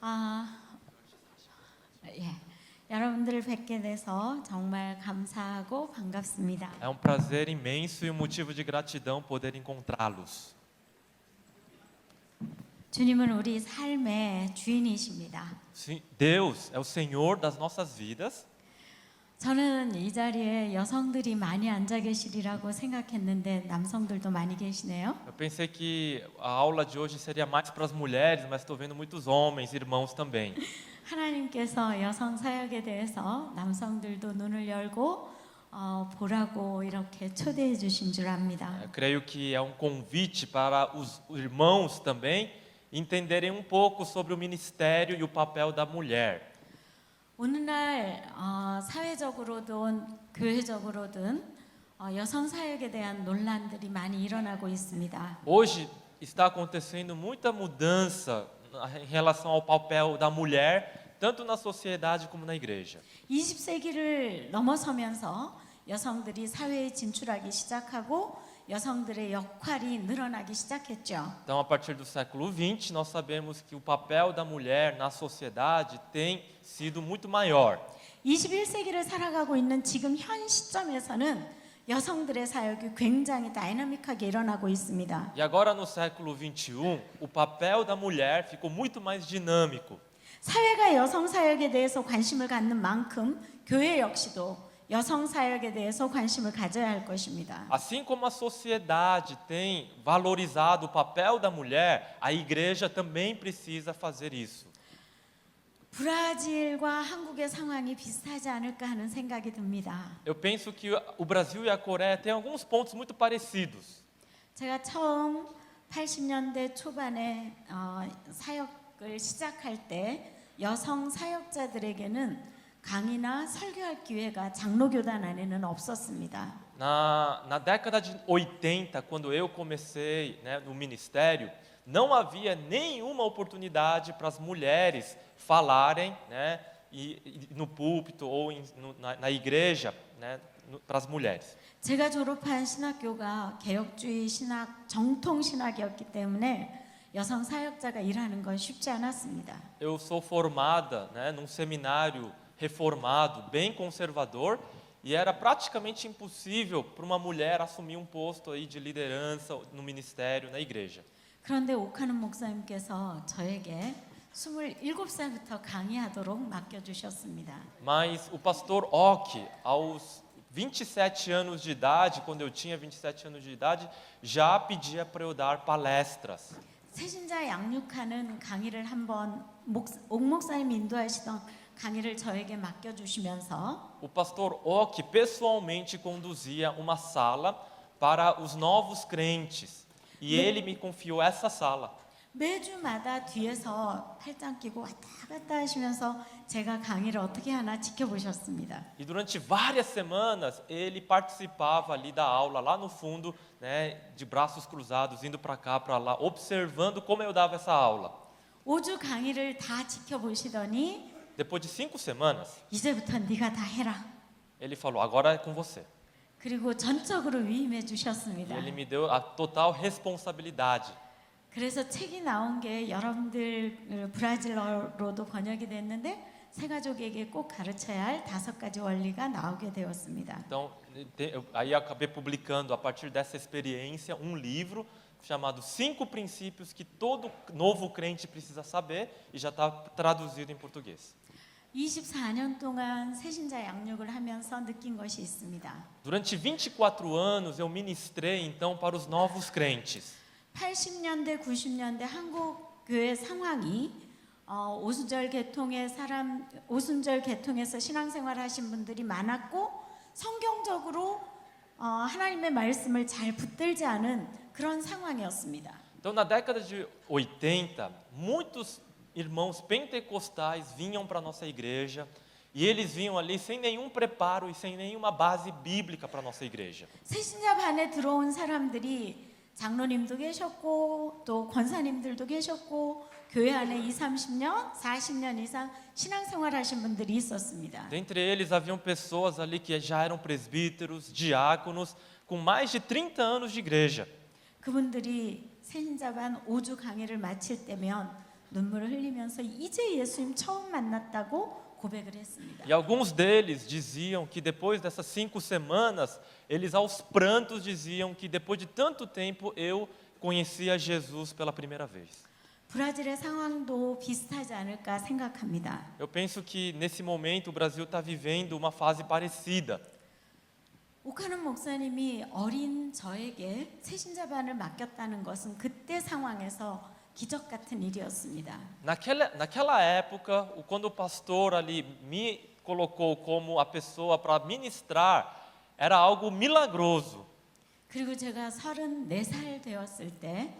아, 예. 여러분들을 뵙게 돼서 정말 감사하고 반갑습니다. É um prazer imenso e um motivo de gratidão poder encontrá-los. 주님은 우리 삶의 주인이십니다. Sim, Deus é o Senhor das nossas vidas. 저는 이 자리에 여성들이 많이 앉아 계시리라고 생각했는데 남성들도 많이 계시네요. Eu pensei que a aula de hoje seria mais para as mulheres, mas estou vendo muitos homens, irmãos também. 하나님께서 여성 사역에 대해서 남성들도 눈을 열고 보라고 이렇게 초대해 주신 줄 압니다. Eu creio que é um convite para os irmãos também entenderem um pouco sobre o ministério e o papel da mulher. 오늘날 사회적으로든 교회적으로든 여성 사역에 대한 논란들이 많이 일어나고 있습니다. Hoje está acontecendo muita mudança em relação ao papel da mulher, tanto na sociedade como na igreja. 20세기를 넘어서면서 여성들이 사회에 진출하기 시작하고 여성들의 역할이 늘어나기 시작했죠. Então, a partir do século XX, nós sabemos que o papel da mulher na sociedade tem sido muito maior. 21세기를 살아가고 있는 지금 현 시점에서는 여성들의 사역이 굉장히 다이나믹하게 일어나고 있습니다. E agora, no século XXI, o papel da mulher ficou muito mais dinâmico. 사회가 여성 사역에 대해서 관심을 갖는 만큼 교회 역시도 여성 사역에 대해서 관심을 가져야 할 것입니다. Assim como a sociedade tem valorizado o papel da mulher, a igreja também precisa fazer isso. 브라질과 한국의 상황이 비슷하지 않을까 하는 생각이 듭니다. Eu penso que o Brasil e a Coreia têm alguns pontos muito parecidos. 제가 처음 80년대 초반에 사역을 시작할 때 여성 사역자들에게는 강의나 설교할 기회가 장로교단 안에는 없었습니다. Na década de 80, quando eu comecei, no ministério, não havia nenhuma oportunidade para as mulheres falarem, no púlpito ou na igreja, para as mulheres. 제가 졸업한 신학교가 개혁주의 신학, 정통 신학이었기 때문에 여성 사역자가 일하는 건 쉽지 않았습니다. Eu sou formada, num seminário reformado, bem conservador, e era praticamente impossível para uma mulher assumir um posto aí de liderança no ministério, na igreja. 그런데 오카는 목사님께서 저에게 27살부터 강의하도록 맡겨주셨습니다. Mas o pastor Ock, aos 27 anos de idade, quando eu tinha 27 anos de idade, já pedia para eu dar palestras. 새신자 양육하는 강의를 한번 옥 목사님이 인도하시던 강의를 저에게 맡겨주시면서 O pastor Ock pessoalmente conduzia uma sala para os novos crentes. E ele me confiou essa sala. 매주마다 뒤에서 팔짱 끼고 왔다 갔다 하시면서 제가 강의를 어떻게 하나 지켜보셨습니다. E durante várias semanas ele participava ali da aula lá no fundo, de braços cruzados, indo para cá, para lá, observando como eu dava essa aula. 5주 강의를 다 지켜보시더니 Depois de 5 semanas, 이제부터 네가 다 해라. ele falou: agora é com você. 그리고 전적으로 위임해 E 주셨습니다. ele me deu a total responsabilidade. 그래서 책이 나온 게 여러분들 브라질어로도 번역이 됐는데 새 가족에게 꼭 가르쳐야 할 5가지 원리가 나오게 되었습니다. Então, aí eu acabei publicando a partir dessa experiência um livro chamado 5 princípios que todo novo crente precisa saber, e já está traduzido em português. 24년 동안 새신자 양육을 하면서 느낀 것이 있습니다. Durante 24 anos eu ministrei então para os novos crentes. 80년대, 90년대 한국 교회 상황이 오순절 계통에서 신앙생활 하신 분들이 많았고 성경적으로 하나님의 말씀을 잘 붙들지 않은 그런 상황이었습니다. Então, na década de 80, muitos irmãos pentecostais vinham para a nossa igreja e eles vinham ali sem nenhum preparo e sem nenhuma base bíblica para a nossa igreja. 새신자 반에 들어온 사람들이 장로님도 계셨고 또 권사님들도 계셨고 교회 안에 30년, 40년 이상 신앙생활 하신 분들이 있었습니다. Dentre eles haviam pessoas ali que já eram presbíteros, diáconos, com mais de 30 anos de igreja. 그분들이 새신자 반 5주 강의를 마칠 때면 눈물을 흘리면서 이제 예수님 처음 만났다고 고백을 했습니다. E alguns deles diziam que depois dessas 5 semanas, eles aos prantos diziam que depois de tanto tempo eu conhecia Jesus pela primeira vez. 브라질의 상황도 비슷하지 않을까 생각합니다. Eu penso que nesse momento o Brasil está vivendo uma fase parecida. 오카는 목사님이 어린 저에게 새신자반을 맡겼다는 것은 그때 상황에서 기적 같은 일이었습니다. Naquela época, quando o pastor ali me colocou como a pessoa para ministrar, era algo milagroso. 그리고 제가 34살 되었을 때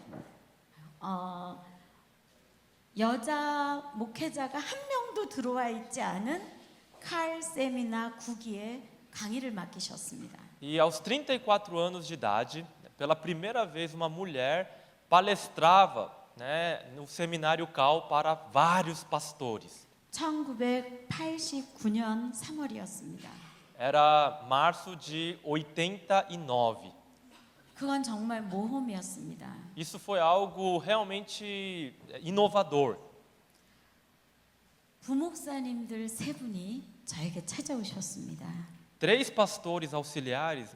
여자 목회자가 한 명도 들어와 있지 않은 칼 세미나 구기에 강의를 맡기셨습니다. E aos 34 anos de idade, pela primeira vez uma mulher palestrava, né, no seminário Cal para vários pastores. 1989년 3월이었습니다. Era março de 89. 그건 정말 모험이었습니다. Isso foi algo realmente inovador. 부목사님들 세 분이 저에게 찾아오셨습니다. 3 pastores auxiliares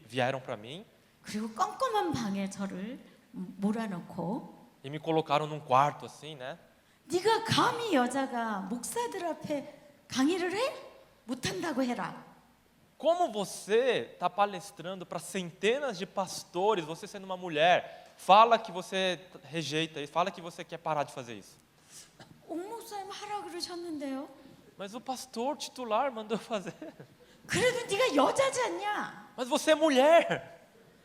vieram para mim 그리고 껌껌한 방에 저를 몰아넣고 e me colocaram num quarto assim, né? 네가 감히 여자가 목사들 앞에 강의를 해? 못한다고 해라. Como você está palestrando para centenas de pastores, você sendo uma mulher, fala que você rejeita isso, fala que você quer parar de fazer isso. 옥 목사님 하라 그러셨는데요. Mas o pastor titular mandou eu fazer. 그래도 네가 여자지 않냐? Mas você é mulher.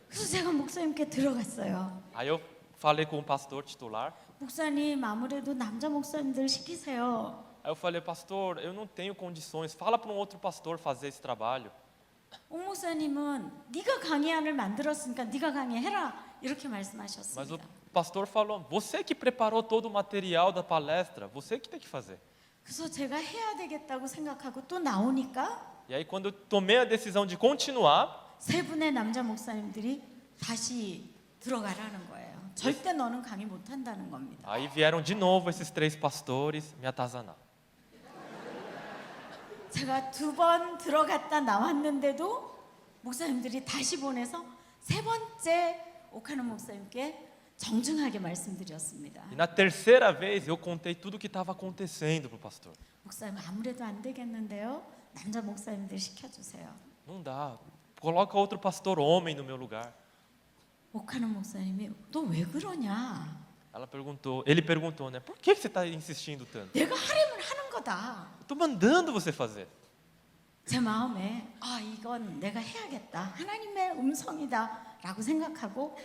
그래서 제가 목사님께 들어갔어요. Aí eu falei com o pastor titular. 목사님 아무래도 남자 목사님들 시키세요. Aí eu falei, pastor, eu não tenho condições. Fala para um outro pastor fazer esse trabalho. 옥 목사님은 네가 강의안을 만들었으니까 네가 강의해라 이렇게 Mas o 말씀하셨습니다. pastor falou, você que preparou todo o material da palestra, você que tem que fazer. 그래서 제가 해야 되겠다고 생각하고 또 나오니까 E aí quando eu tomei a decisão de continuar, 세 분의 남자 목사님들이 다시 들어가라는 거예요. 절대 너는 강의 못 한다는 겁니다. aí vieram de novo esses 3 pastores me atazanar. 제가 2번 들어갔다 나왔는데도 목사님들이 다시 보내서 세 번째 오카노 목사님께 정중하게 말씀드렸습니다. E na terceira vez eu contei tudo o que estava acontecendo para o pastor. 목사님 아무래도 안 되겠는데요. 남자 목사님들 시켜주세요. Não dá, coloca outro pastor homem no meu lugar. 오카노 목사님이 너 왜 그러냐? Ele perguntou, né? Por que você está insistindo tanto? 내가 하려면 하는 거다. Estou mandando você fazer. 제 마음에 이건 내가 해야겠다. 하나님의 음성이다라고 생각하고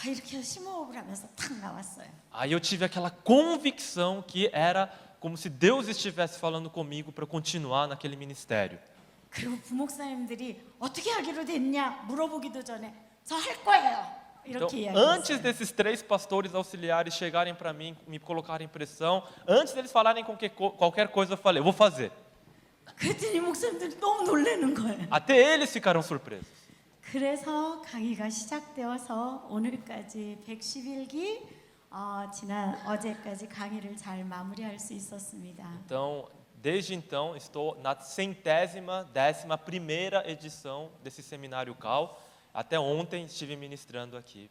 이렇게 심호흡을 하면서 탁 나왔어요. Aí eu tive aquela convicção que era como se Deus estivesse falando comigo para eu continuar naquele ministério. 그리고 부목사님들이 어떻게 하기로 됐냐 물어보기도 전에 저 할 거예요. Então, 이렇게 antes 이야기했어요. desses 3 pastores auxiliares chegarem para mim, me colocarem pressão, antes deles falarem qualquer coisa, eu falei, eu vou fazer. 그랬더니 목사님들이 너무 놀라는 거예요. Até eles ficaram surpresos. 그래서 강의가 시작되어서 오늘까지 111기 지난 어제까지 강의를 잘 마무리할 수 있었습니다. Então, desde então, estou na 111ª edição desse seminário Cal. Até ontem estive ministrando aqui.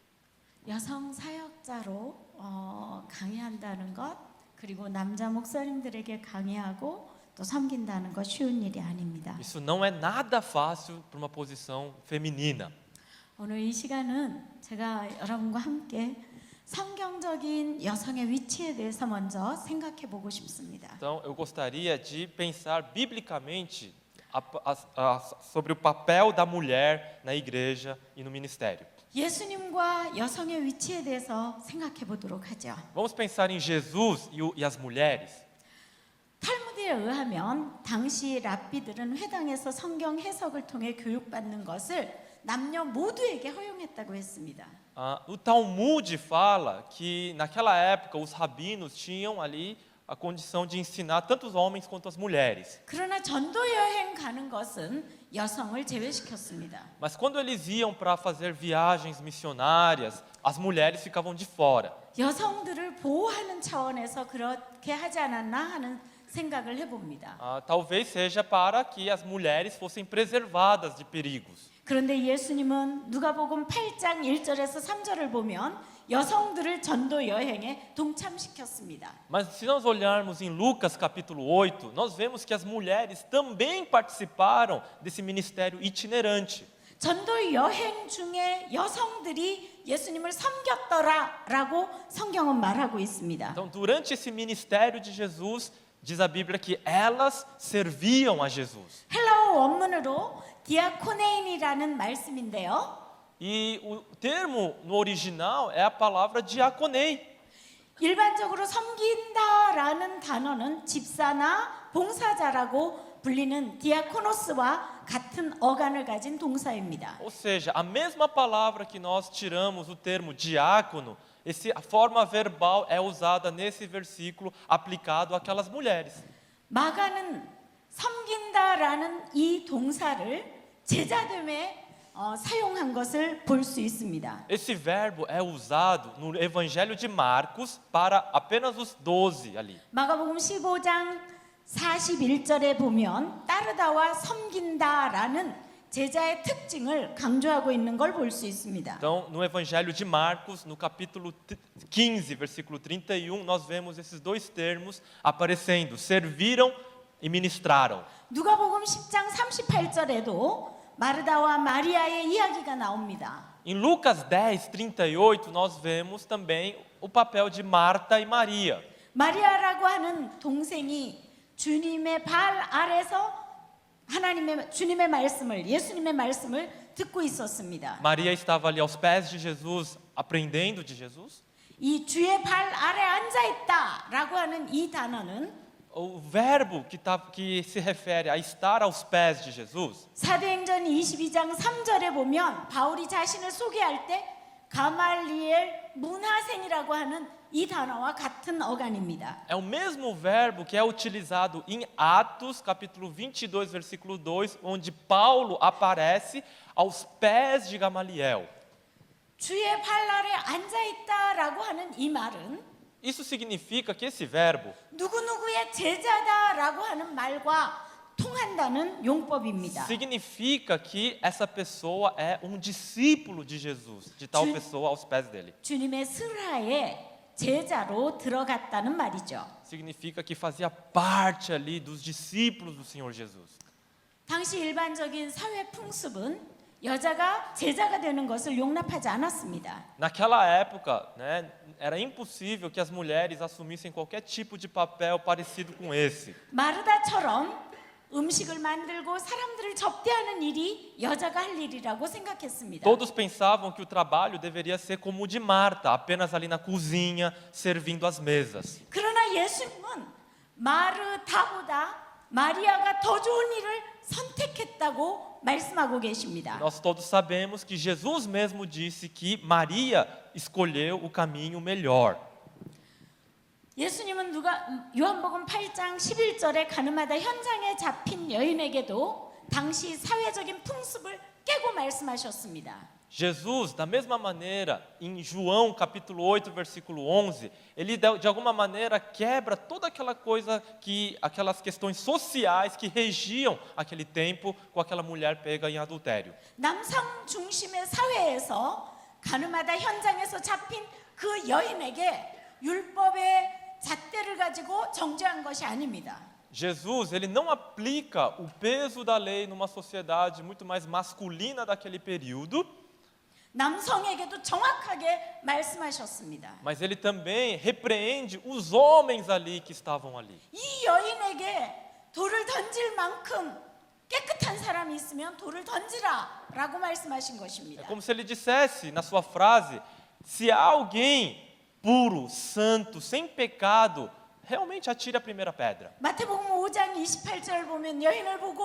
여성 사역자로 강의한다는 것 그리고 남자 목사님들에게 강의하고 또 섬긴다는 것 쉬운 일이 아닙니다. Isso não é nada fácil para uma posição feminina. 오늘 이 시간은 제가 여러분과 함께 성경적인 여성의 위치에 대해서 먼저 생각해 보고 싶습니다. Então, eu gostaria de pensar biblicamente sobre o papel da mulher na igreja e no ministério. 예수님과 여성의 위치에 대해서 생각해 보도록 하죠. Vamos pensar em Jesus e as mulheres. 탈무드에 의하면 당시 랍비들은 회당에서 성경 해석을 통해 교육받는 것을 남녀 모두에게 허용했다고 했습니다. O Talmud fala que naquela época os rabinos tinham ali a condição de ensinar tanto os homens quanto as mulheres. 그러나 전도 여행 가는 것은 여성을 제외시켰습니다. Mas quando eles iam para fazer viagens missionárias, as mulheres ficavam de fora. 여성들을 보호하는 차원에서 그렇게 하지 않았나 하는 생각을 해봅니다. Talvez seja para que as mulheres fossem preservadas de perigos. 그런데 예수님은 누가복음 8장 1절에서 3절을 보면 여성들을 전도 여행에 동참시켰습니다. Mas se nós olharmos em Lucas capítulo 8, nós vemos que as mulheres também participaram desse ministério itinerante. 전도 여행 중에 여성들이 예수님을 섬겼더라라고 성경은 말하고 있습니다. Então, durante esse ministério de Jesus, diz a Bíblia que elas serviam a Jesus. 헬라어 원문으로 디아코네인이라는 말씀인데요. E o termo no original é a palavra diaconei. 일반적으로 섬긴다라는 단어는 집사나 봉사자라고 불리는 디아코노스와 같은 어간을 가진 동사입니다. Ou seja, a mesma palavra que nós tiramos o termo diácono, a forma verbal é usada nesse versículo aplicado àquelas mulheres. 마가는 섬긴다라는 이 동사를 제자됨에 사용한 것을 볼 수 있습니다. Esse verbo é usado no Evangelho de Marcos para apenas os 12 ali. 마가복음 15장 41절에 보면 따르다와 섬긴다라는 제자의 특징을 강조하고 있는 걸 볼 수 있습니다. Então, no Evangelho de Marcos, no capítulo 15, versículo 31, nós vemos esses dois termos aparecendo: serviram e ministraram. 누가복음 10장 38절에도 마르다와 마리아의 이야기가 나옵니다. Em Lucas 10, 38, nós vemos também o papel de Marta e Maria. 마리아라고 하는 동생이 주님의 발 아래서 주님의 말씀을 예수님의 말씀을 듣고 있었습니다. Maria estava ali aos pés de Jesus, aprendendo de Jesus. 이 주의 발 아래 앉아 있다라고 하는 이 단어는 O verbo que se refere a estar aos pés de Jesus 사도행전 22장 3절에 보면 바울이 자신을 소개할 때 가말리엘 문하생이라고 하는 이 단어와 같은 어간입니다. é o mesmo verbo que é utilizado em Atos, capítulo 22, versículo 2, onde Paulo aparece aos pés de Gamaliel. 주의 발 아래 앉아 있다라고 하는 이 말은 Isso significa que esse verbo 누구누구의 제자다라고 하는 말과 통한다는 용법입니다. significa que essa pessoa é um discípulo de Jesus, de tal pessoa aos pés dele. 주님의 슬하에 제자로 들어갔다는 말이죠. Significa que fazia parte ali dos discípulos do Senhor Jesus. 당시 일반적인 사회 풍습은 여자가 제자가 되는 것을 용납하지 않았습니다. Naquela época, né, era impossível que as mulheres assumissem qualquer tipo de papel parecido com esse. 마르다처럼 음식을 만들고 사람들을 접대하는 일이 여자가 할 일이라고 생각했습니다. Todos pensavam que o trabalho deveria ser como o de Marta, apenas ali na cozinha, servindo as mesas. 그러나 예수님은 마르다보다 마리아가 더 좋은 일을 선택했다고 말씀하고 계십니다. Nós todos sabemos que Jesus mesmo disse que Maria escolheu o caminho melhor. 예수님은 요한복음 8장 11절에 가늠하다 현장에 잡힌 여인에게도 당시 사회적인 풍습을 깨고 말씀하셨습니다. Jesus, da mesma maneira, em João capítulo 8, versículo 11, ele de alguma maneira quebra toda aquela coisa aquelas questões sociais que regiam aquele tempo com aquela mulher pega em adultério. 남성 중심의 사회에서 가늠하다 현장에서 잡힌 그 여인에게 율법의 잣대를 가지고 정죄한 것이 아닙니다. Jesus, ele não aplica o peso da lei numa sociedade muito mais masculina daquele período, 남성에게도 정확하게 말씀하셨습니다. mas ele também repreende os homens ali que estavam ali. 이 여인에게 돌을 던질 만큼 깨끗한 사람이 있으면 돌을 던지라라고 말씀하신 É 것입니다. como se ele dissesse na sua frase: se há alguém puro, santo, sem pecado, realmente atire a primeira pedra. 마태복음 5장 28절 보면 여인을 보고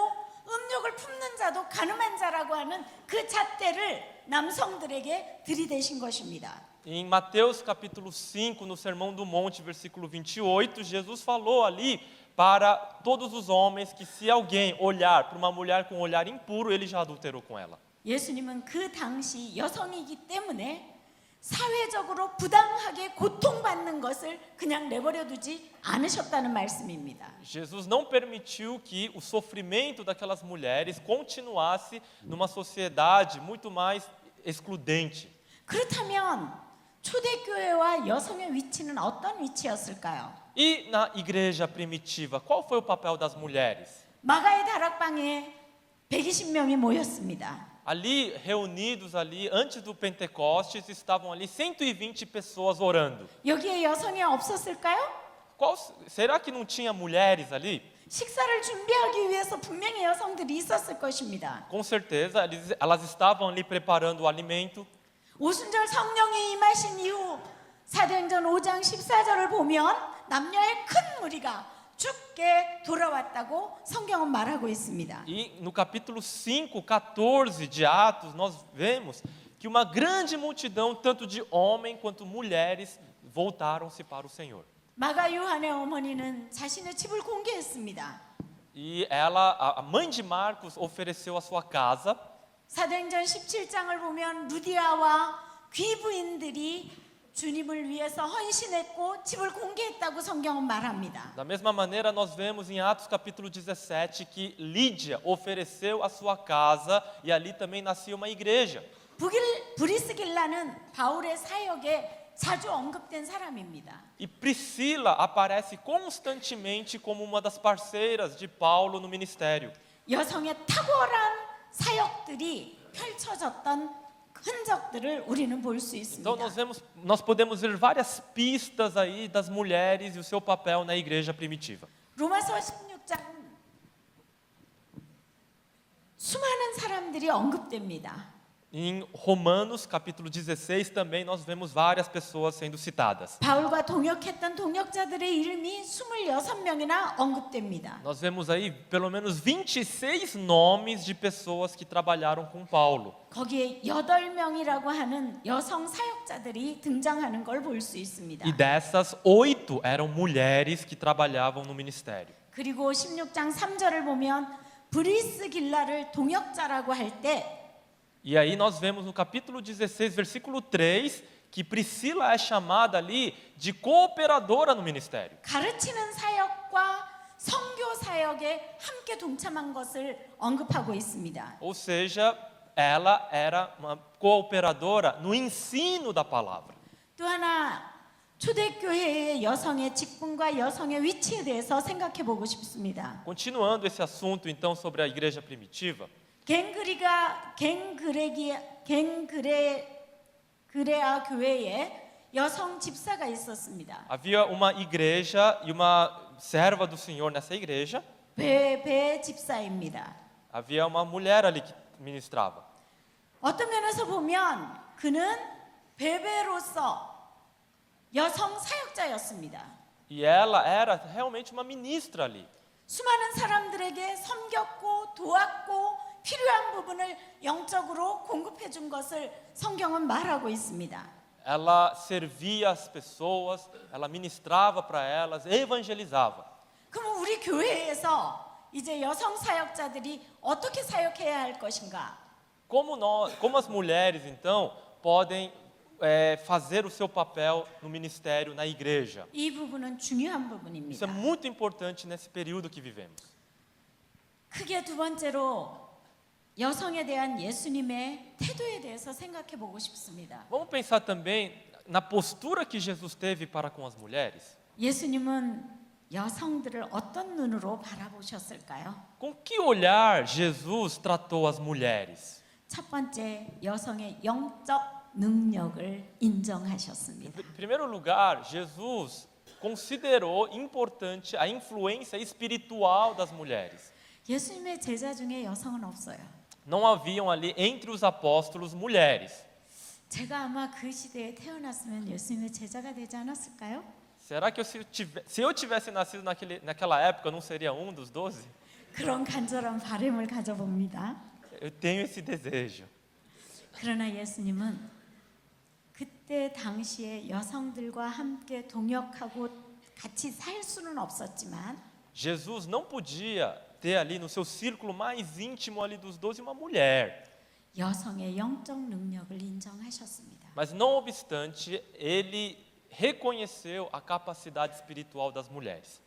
음욕을 품는 자도 가늠한 자라고 하는 그 잣대를 남성들에게 들이대신 것입니다. Em Mateus capítulo 5, no Sermão do Monte, versículo 28, Jesus falou ali para todos os homens que se alguém olhar para uma mulher com um olhar impuro, ele já adulterou com ela. 예수님은 그 당시 여성이기 때문에 사회적으로 부당하게 고통받는 것을 그냥 내버려 두지 않으셨다는 말씀입니다. Jesus não permitiu que o sofrimento daquelas mulheres continuasse numa sociedade muito mais excludente. 그렇다면 초대교회와 여성의 위치는 어떤 위치였을까요? E na igreja primitiva, qual foi o papel das mulheres? 마가의 다락방에 120명이 모였습니다. Ali, reunidos ali, antes do Pentecostes, estavam ali 120 pessoas orando. 여기에 여성이 없었을까요? Será que não tinha mulheres ali? 식사를 준비하기 위해서 분명히 여성들이 있었을 것입니다. Com certeza, elas estavam ali preparando o alimento. 오순절 성령이 임하신 이후 사도행전 5장 14절을 보면 남녀의 큰 무리가 죽게 돌아왔다고 성경은 말하고 있습니다. E no capítulo 5, 14 de Atos, nós vemos que uma grande multidão, tanto de homens quanto mulheres, voltaram-se para o Senhor. 마가 요한의 어머니는 자신의 집을 공개했습니다. E ela, a mãe de Marcos, ofereceu a sua casa. 사도행전 17장을 보면 루디아와 귀부인들이 주님을 위해서 헌신했고 집을 공개했다고 성경은 말합니다. Da mesma maneira, nós vemos em Atos capítulo 17 que Lídia ofereceu a sua casa e ali também nascia uma igreja. 브리스길라는 바울의 사역에 자주 언급된 사람입니다. E Priscila aparece constantemente como uma das parceiras de Paulo no ministério. 여성의 탁월한 사역들이 펼쳐졌던 흔적들을 우리는 볼 수 있습니다. Então nós podemos ver várias pistas aí das mulheres e o seu papel na igreja primitiva. 로마서 16장 수많은 사람들이 언급됩니다. Em Romanos capítulo 16 também nós vemos várias pessoas sendo citadas. 바울과 동역했던 동역자들의 이름이 26명이나 언급됩니다. Nós vemos aí pelo menos 26 nomes de pessoas que trabalharam com Paulo. 거기에 8명이라고 하는 여성 사역자들이 등장하는 걸 볼 수 있습니다. E dessas, 8 eram mulheres que trabalhavam no ministério. 그리고 16장 3절을 보면 브리스길라를 동역자라고 할때 E aí nós vemos no capítulo 16, versículo 3, que Priscila é chamada ali de cooperadora no ministério. 가르치는 사역과 선교 사역에 함께 동참한 것을 언급하고 있습니다. Ou seja, ela era uma cooperadora no ensino da palavra. 또 하나 초대교회의 여성의 직분과 여성의 위치에 대해서 생각해 보고 싶습니다. Continuando esse assunto então sobre a igreja primitiva, 갱그레아 교회에 여성 집사가 있었습니다. havia uma igreja e uma serva do Senhor nessa igreja. 베베 집사입니다. Havia uma mulher ali que ministrava. 어떤 면에서 보면 그는 베베로서 여성 사역자였습니다. E ela era realmente uma ministra ali. 수많은 사람들에게 섬겼고 도왔고 필요한 부분을 영적으로 공급해 준 것을 성경은 말하고 있습니다. Ela servia as pessoas, ela ministrava para elas, evangelizava. 그럼 우리 교회에서 이제 여성 사역자들이 어떻게 사역해야 할 것인가? Como as mulheres então podem fazer o seu papel no ministério na igreja? 이 부분은 중요한 Isso 부분입니다. é muito importante nesse período que vivemos. 크게 두 번째로 여성에 대한 예수님의 태도에 대해서 생각해 보고 싶습니다. Vamos pensar também na postura que Jesus teve para com as mulheres. 예수님은 여성들을 어떤 눈으로 바라보셨을까요? Com que olhar Jesus tratou as mulheres? 첫 번째, 여성의 영적 능력을 인정하셨습니다. Em primeiro lugar, Jesus considerou importante a influência espiritual das mulheres. 예수님의 제자 중에 여성은 없어요. Não haviam ali entre os apóstolos mulheres. 제가 아마 그 시대에 태어났으면 예수님의 제자가 되지 않았을까요? Será que se eu tivesse nascido naquela época, eu não seria um dos 12? 그런 간절한 바람을 가져봅니다. Eu tenho esse desejo. 그러나 예수님은 그때 당시에 여성들과 함께 동역하고 같이 살 수는 없었지만 Jesus não podia ter ali no seu círculo mais íntimo ali dos 12 uma mulher. 여성의 영적 능력을 인정하셨습니다. Mas não obstante, ele reconheceu a capacidade espiritual das mulheres.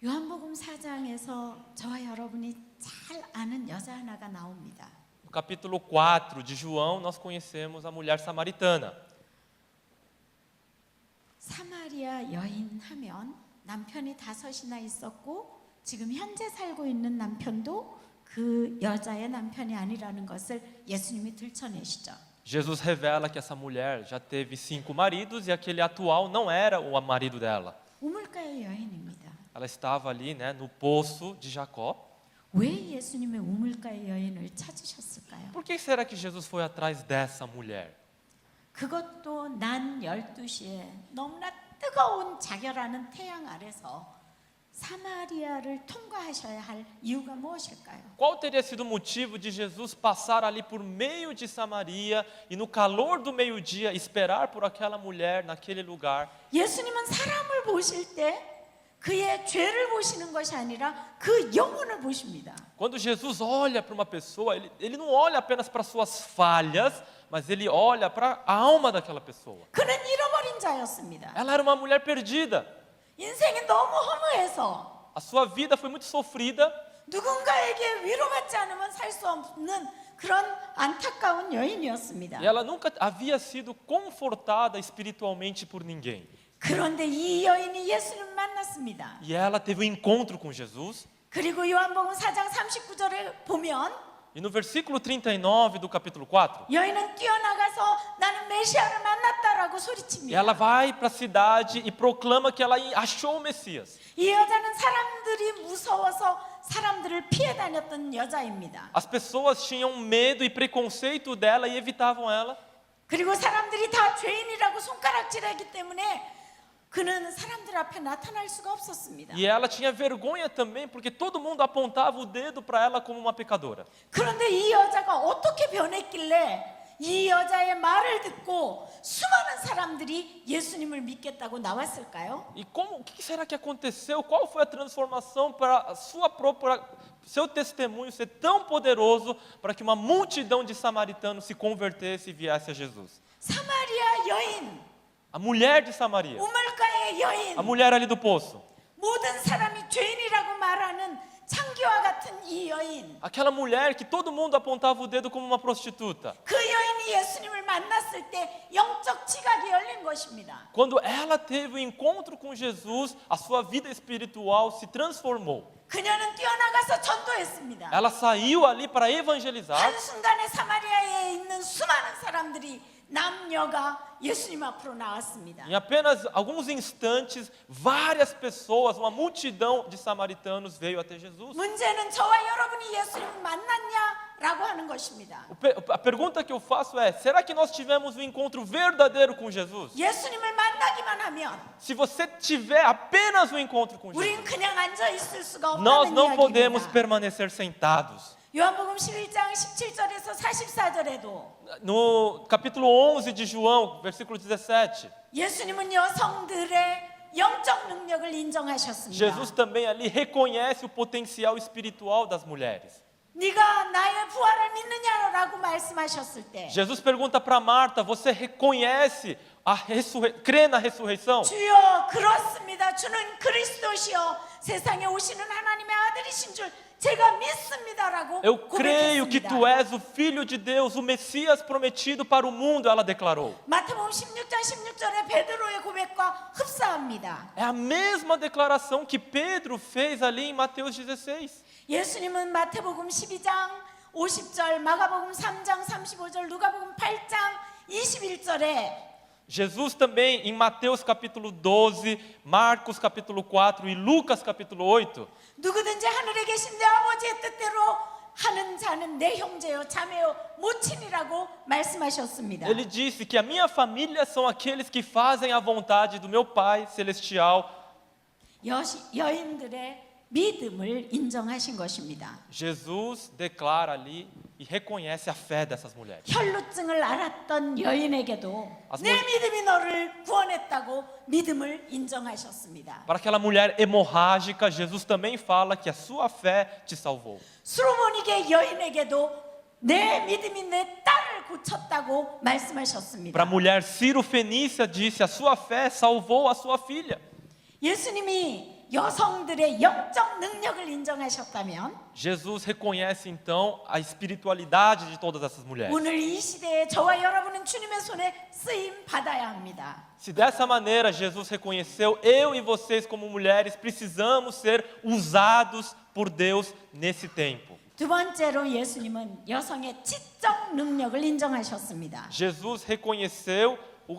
요한복음 4장에서 저와 여러분이 잘 아는 여자 하나가 나옵니다. No capítulo 4 de João, nós conhecemos a mulher samaritana. 사마리아 여인 하면 남편이 5이나 있었고 지금 현재 살고 있는 남편도 그 여자의 남편이 아니라는 것을 예수님이 들춰내시죠. Jesus revela que essa mulher já teve 5 maridos e aquele atual não era o marido dela. 우물가의 여인입니다. Ela estava ali, né, no poço de Jacó. 왜 예수님의 우물가의 여인을 찾으셨을까요? Por que será que Jesus foi atrás dessa mulher? 그것도 난 12시에 너무나 뜨거운 자결하는 태양 아래서 사마리아를 통과하셔야 할 이유가 무엇일까요? Qual teria sido o motivo de Jesus passar ali por meio de Samaria e no calor do meio-dia esperar por aquela mulher naquele lugar? 예수님은 사람을 보실 때 그의 죄를 보시는 것이 아니라 그 영혼을 보십니다. Quando Jesus olha para uma pessoa, ele não olha apenas para suas falhas, mas ele olha para a alma daquela pessoa. 그는 잃어버린 자였습니다. Ela era uma mulher perdida. 인생이 너무 허무해서 A sua vida foi muito sofrida. 누군가에게 위로받지 않으면 살 수 없는 그런 안타까운 여인이었습니다. E ela nunca havia sido confortada espiritualmente por ninguém. 그런데 이 여인이 예수님을 만났습니다. E ela teve um encontro com Jesus. 그리고 요한복음 4장 39절에 보면 E no versículo 39 do capítulo 4, 여인은 뛰어나가서 나는 메시아를 만났다라고 e 소리칩니다. ela vai para a cidade e proclama que ela achou o Messias. 이 여자는 사람들이 무서워서 사람들을 피해 다녔던 여자입니다. As pessoas tinham medo e preconceito dela e evitavam ela. 그리고 사람들이 다 죄인이라고 손가락질하기 때문에 그는 사람들 앞에 나타날 수가 없었습니다. E ela tinha vergonha também, porque todo mundo apontava o dedo para ela como uma pecadora. 그런데 이 여자가 어떻게 변했길래 이 여자의 말을 듣고 수많은 사람들이 예수님을 믿겠다고 나왔을까요? E o que será que aconteceu? Qual foi a transformação para a sua própria, seu testemunho ser tão poderoso para que uma multidão de samaritanos se convertesse e viesse a Jesus? 사마리아 여인, A mulher de Samaria, 우물가의 여인, a mulher ali do poço, 모든 사람이 죄인이라고 말하는 창기와 같은 이 여인, aquela mulher que todo mundo apontava o dedo como uma prostituta. 그 여인이 예수님을 만났을 때 영적 지각이 열린 것입니다. Quando ela teve o encontro com Jesus, a sua vida espiritual se transformou. 그녀는 뛰어나가서 전도했습니다. Ela saiu ali para evangelizar. 한순간에 사마리아에 있는 수많은 사람들이 남녀가 예수님 앞으로 나왔습니다. Em apenas alguns instantes, várias pessoas, uma multidão de samaritanos veio até Jesus. 문제는 저와 여러분이 예수님을 만났냐라고 하는 것입니다. A pergunta que eu faço é: será que nós tivemos um encontro verdadeiro com Jesus? 예수님을 만나기만 하면 Se você tiver apenas um encontro com 우린 Jesus, 그냥 앉아 있을 수가 nós 없다는 não podemos 이야기입니다. permanecer sentados. 요한복음 11장 17절에서 44절에도 No capítulo 11 de João, versículo 17, 예수님은 여성들의 영적 능력을 인정하셨습니다. Jesus também ali reconhece o potencial espiritual das mulheres. 네가 나의 부활을 믿느냐라고 말씀하셨을 때 Jesus pergunta para Marta: você reconhece crê na ressurreição? 주여 그렇습니다. 주는 그리스도시요 세상에 오시는 하나님의 아들이신 줄 제가 믿습니다라고 Eu creio que tu 고백했습니다. és o Filho de Deus, o Messias prometido para o mundo, ela declarou. 마태복음 16장 16절의 베드로의 고백과 흡사합니다. É a mesma declaração que Pedro fez ali em Mateus 16. 예수님은 마태복음 12장 50절, 마가복음 3장 35절, 누가복음 8장 21절에 Jesus também em Mateus capítulo 12, Marcos capítulo 4 e Lucas capítulo 8, 누구든지 하늘에 계신 내 아버지의 뜻대로 하는 자는 내 형제요 자매요 모친이라고 말씀하셨습니다. ele disse que a minha família são aqueles que fazem a vontade do meu Pai celestial. 여인들의 믿음을 인정하신 것입니다. Jesus declara ali e reconhece a fé dessas mulheres. 혈루증을 앓았던 여인에게도 As 내 mul- 믿음이 너를 구원했다고 믿음을 인정하셨습니다. Para aquela mulher hemorrágica, Jesus também fala que a sua fé te salvou. 수로보니게 여인에게도 내 믿음이 내 딸을 고쳤다고 말씀하셨습니다. Para a mulher Ciro-fenícia disse: a sua fé salvou a sua filha. 예수님이 여성들의 영적 능력을 인정하셨다면 Jesus reconhece então a espiritualidade de todas essas mulheres. 오늘 이 시대에 저와 여러분은 주님의 손에 쓰임 받아야 합니다. Se dessa maneira Jesus reconheceu, eu e vocês como mulheres precisamos ser usados por Deus nesse tempo. 두 번째로 예수님은 여성의 지적 능력을 인정하셨습니다. Jesus reconheceu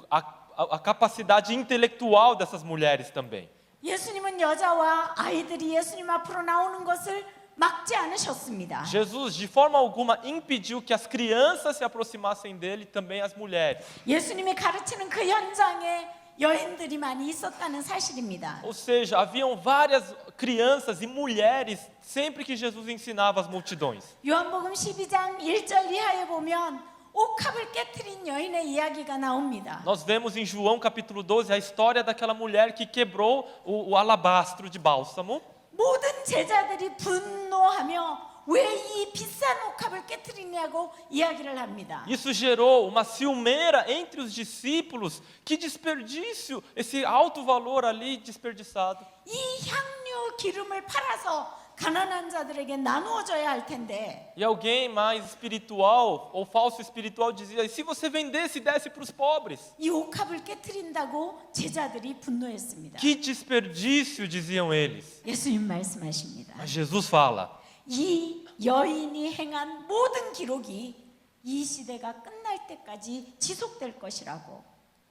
a capacidade intelectual dessas mulheres também. 예수님은 여자와 아이들이 예수님 앞으로 나오는 것을 막지 않으셨습니다. Jesus de forma alguma impediu que as crianças se aproximassem dele, também as mulheres. 예수님이 가르치는 그 현장에 여인들이 많이 있었다는 사실입니다. Ou seja, haviam várias crianças e mulheres sempre que Jesus ensinava as multidões. 요한복음 12장 1절 이하에 보면 옥합을 깨트린 여인의 이야기가 나옵니다. Nós vemos em João capítulo 12 a história daquela mulher que quebrou o alabastro de bálsamo. 모든 제자들이 분노하며 왜 이 비싼 옥합을 깨트리냐고 이야기를 합니다. Isso gerou uma ciumeira entre os discípulos. Que desperdício, esse alto valor ali desperdiçado. 이 향유 기름을 팔아서 가난한 자들에게 나누어줘야 할 텐데 E alguém mais espiritual ou falso espiritual dizia: e se você vendesse e desse para os pobres? 이 옥합을 깨트린다고 제자들이 분노했습니다. Que desperdício, diziam eles. 예수님 말씀하십니다. Mas Jesus fala: 이 여인이 행한 모든 기록이 이 시대가 끝날 때까지 지속될 것이라고.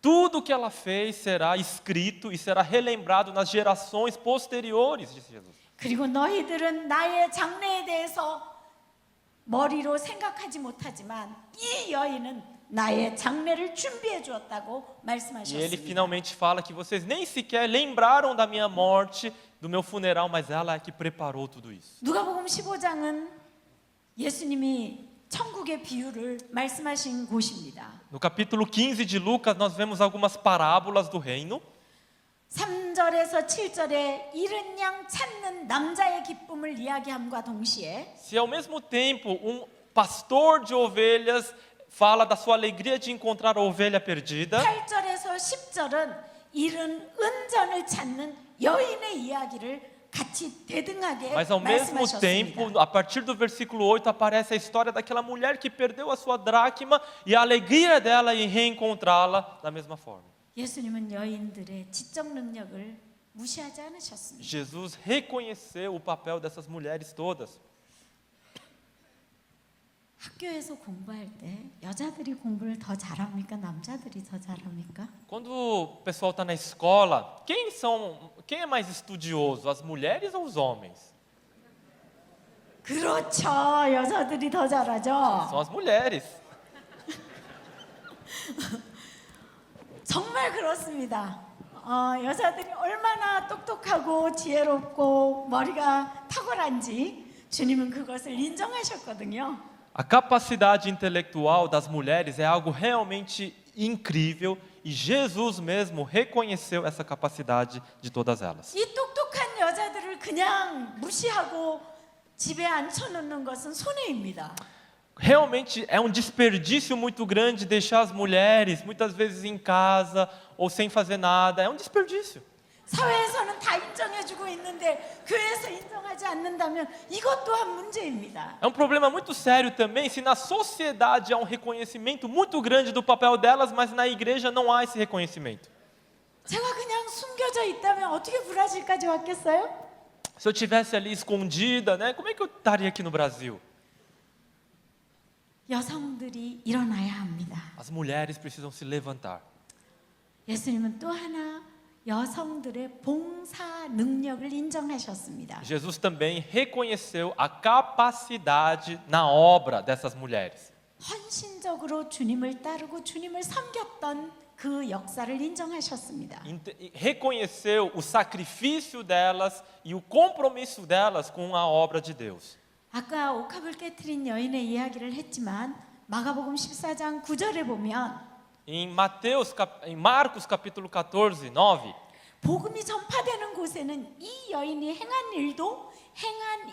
tudo que ela fez será escrito e será relembrado nas gerações posteriores, disse Jesus. 그리고 너희들은 나의 장래에 대해서 머리로 생각하지 못하지만 이 여인은 나의 장래를 준비해 주었다고 E ele 말씀하셨습니다. finalmente fala que vocês nem sequer lembraram da minha morte, do meu funeral, mas ela é que preparou tudo isso. 누가복음 15장은 예수님이 천국의 비유를 말씀하신 곳입니다. No capítulo 15 de Lucas, nós vemos algumas parábolas do reino. 3절에서 7절에 잃은 양 찾는 남자의 기쁨을 이야기함과 동시에 Se ao mesmo tempo pastor de ovelhas fala da sua alegria de encontrar a ovelha perdida, 8절에서 10절은 잃은 은전을 찾는 여인의 이야기를 같이 대등하게 mas ao mesmo 말씀하셨습니다. tempo, a partir do versículo 8, aparece a história daquela mulher que perdeu a sua dracma e a alegria dela em reencontrá-la da mesma forma. 예수님은 여인들의 지적 능력을 무시하지 않으셨습니다. Jesus reconheceu o papel dessas mulheres todas. 학교에서 공부할 때 여자들이 공부를 더 잘합니까? 남자들이 더 잘합니까? Quando o pessoal está na escola, quem é mais estudioso, as mulheres ou os homens? 그렇죠. 여자들이 더 잘하죠. São as mulheres. 정말 그렇습니다. 여자들이 얼마나 똑똑하고 지혜롭고 머리가 탁월한지 주님은 그것을 인정하셨거든요. A capacidade intelectual das mulheres é algo realmente incrível e Jesus mesmo reconheceu essa capacidade de todas elas. 이 똑똑한 여자들을 그냥 무시하고 집에 앉혀놓는 것은 손해입니다. Realmente é um desperdício muito grande deixar as mulheres muitas vezes em casa ou sem fazer nada. É um desperdício. 사회에서는 다 인정해주고 있는데 교회에서 인정하지 않는다면 이것 또한 문제입니다. É um problema muito sério também se na sociedade há um reconhecimento muito grande do papel delas, mas na igreja não há esse reconhecimento. 제가 그냥 숨겨져 있다면 어떻게 브라질까지 왔겠어요? Se eu tivesse ali escondida, né, como é que eu estaria aqui no Brasil? 여성들이 일어나야 합니다. As mulheres precisam se levantar. 예수님은 또 하나 여성들의 봉사 능력을 인정하셨습니다. Jesus também reconheceu a capacidade na obra dessas mulheres. 헌신적으로 주님을 따르고 주님을 섬겼던 그 역사를 인정하셨습니다. Reconheceu o sacrifício delas e o compromisso delas com a obra de Deus. 아까 옥합을 깨트린 여인의 이야기를 했지만 마가복음 14장 9절에 보면 Em Marcos capítulo 14, 9, 복음이 전파되는 곳에는 이 여인이 행한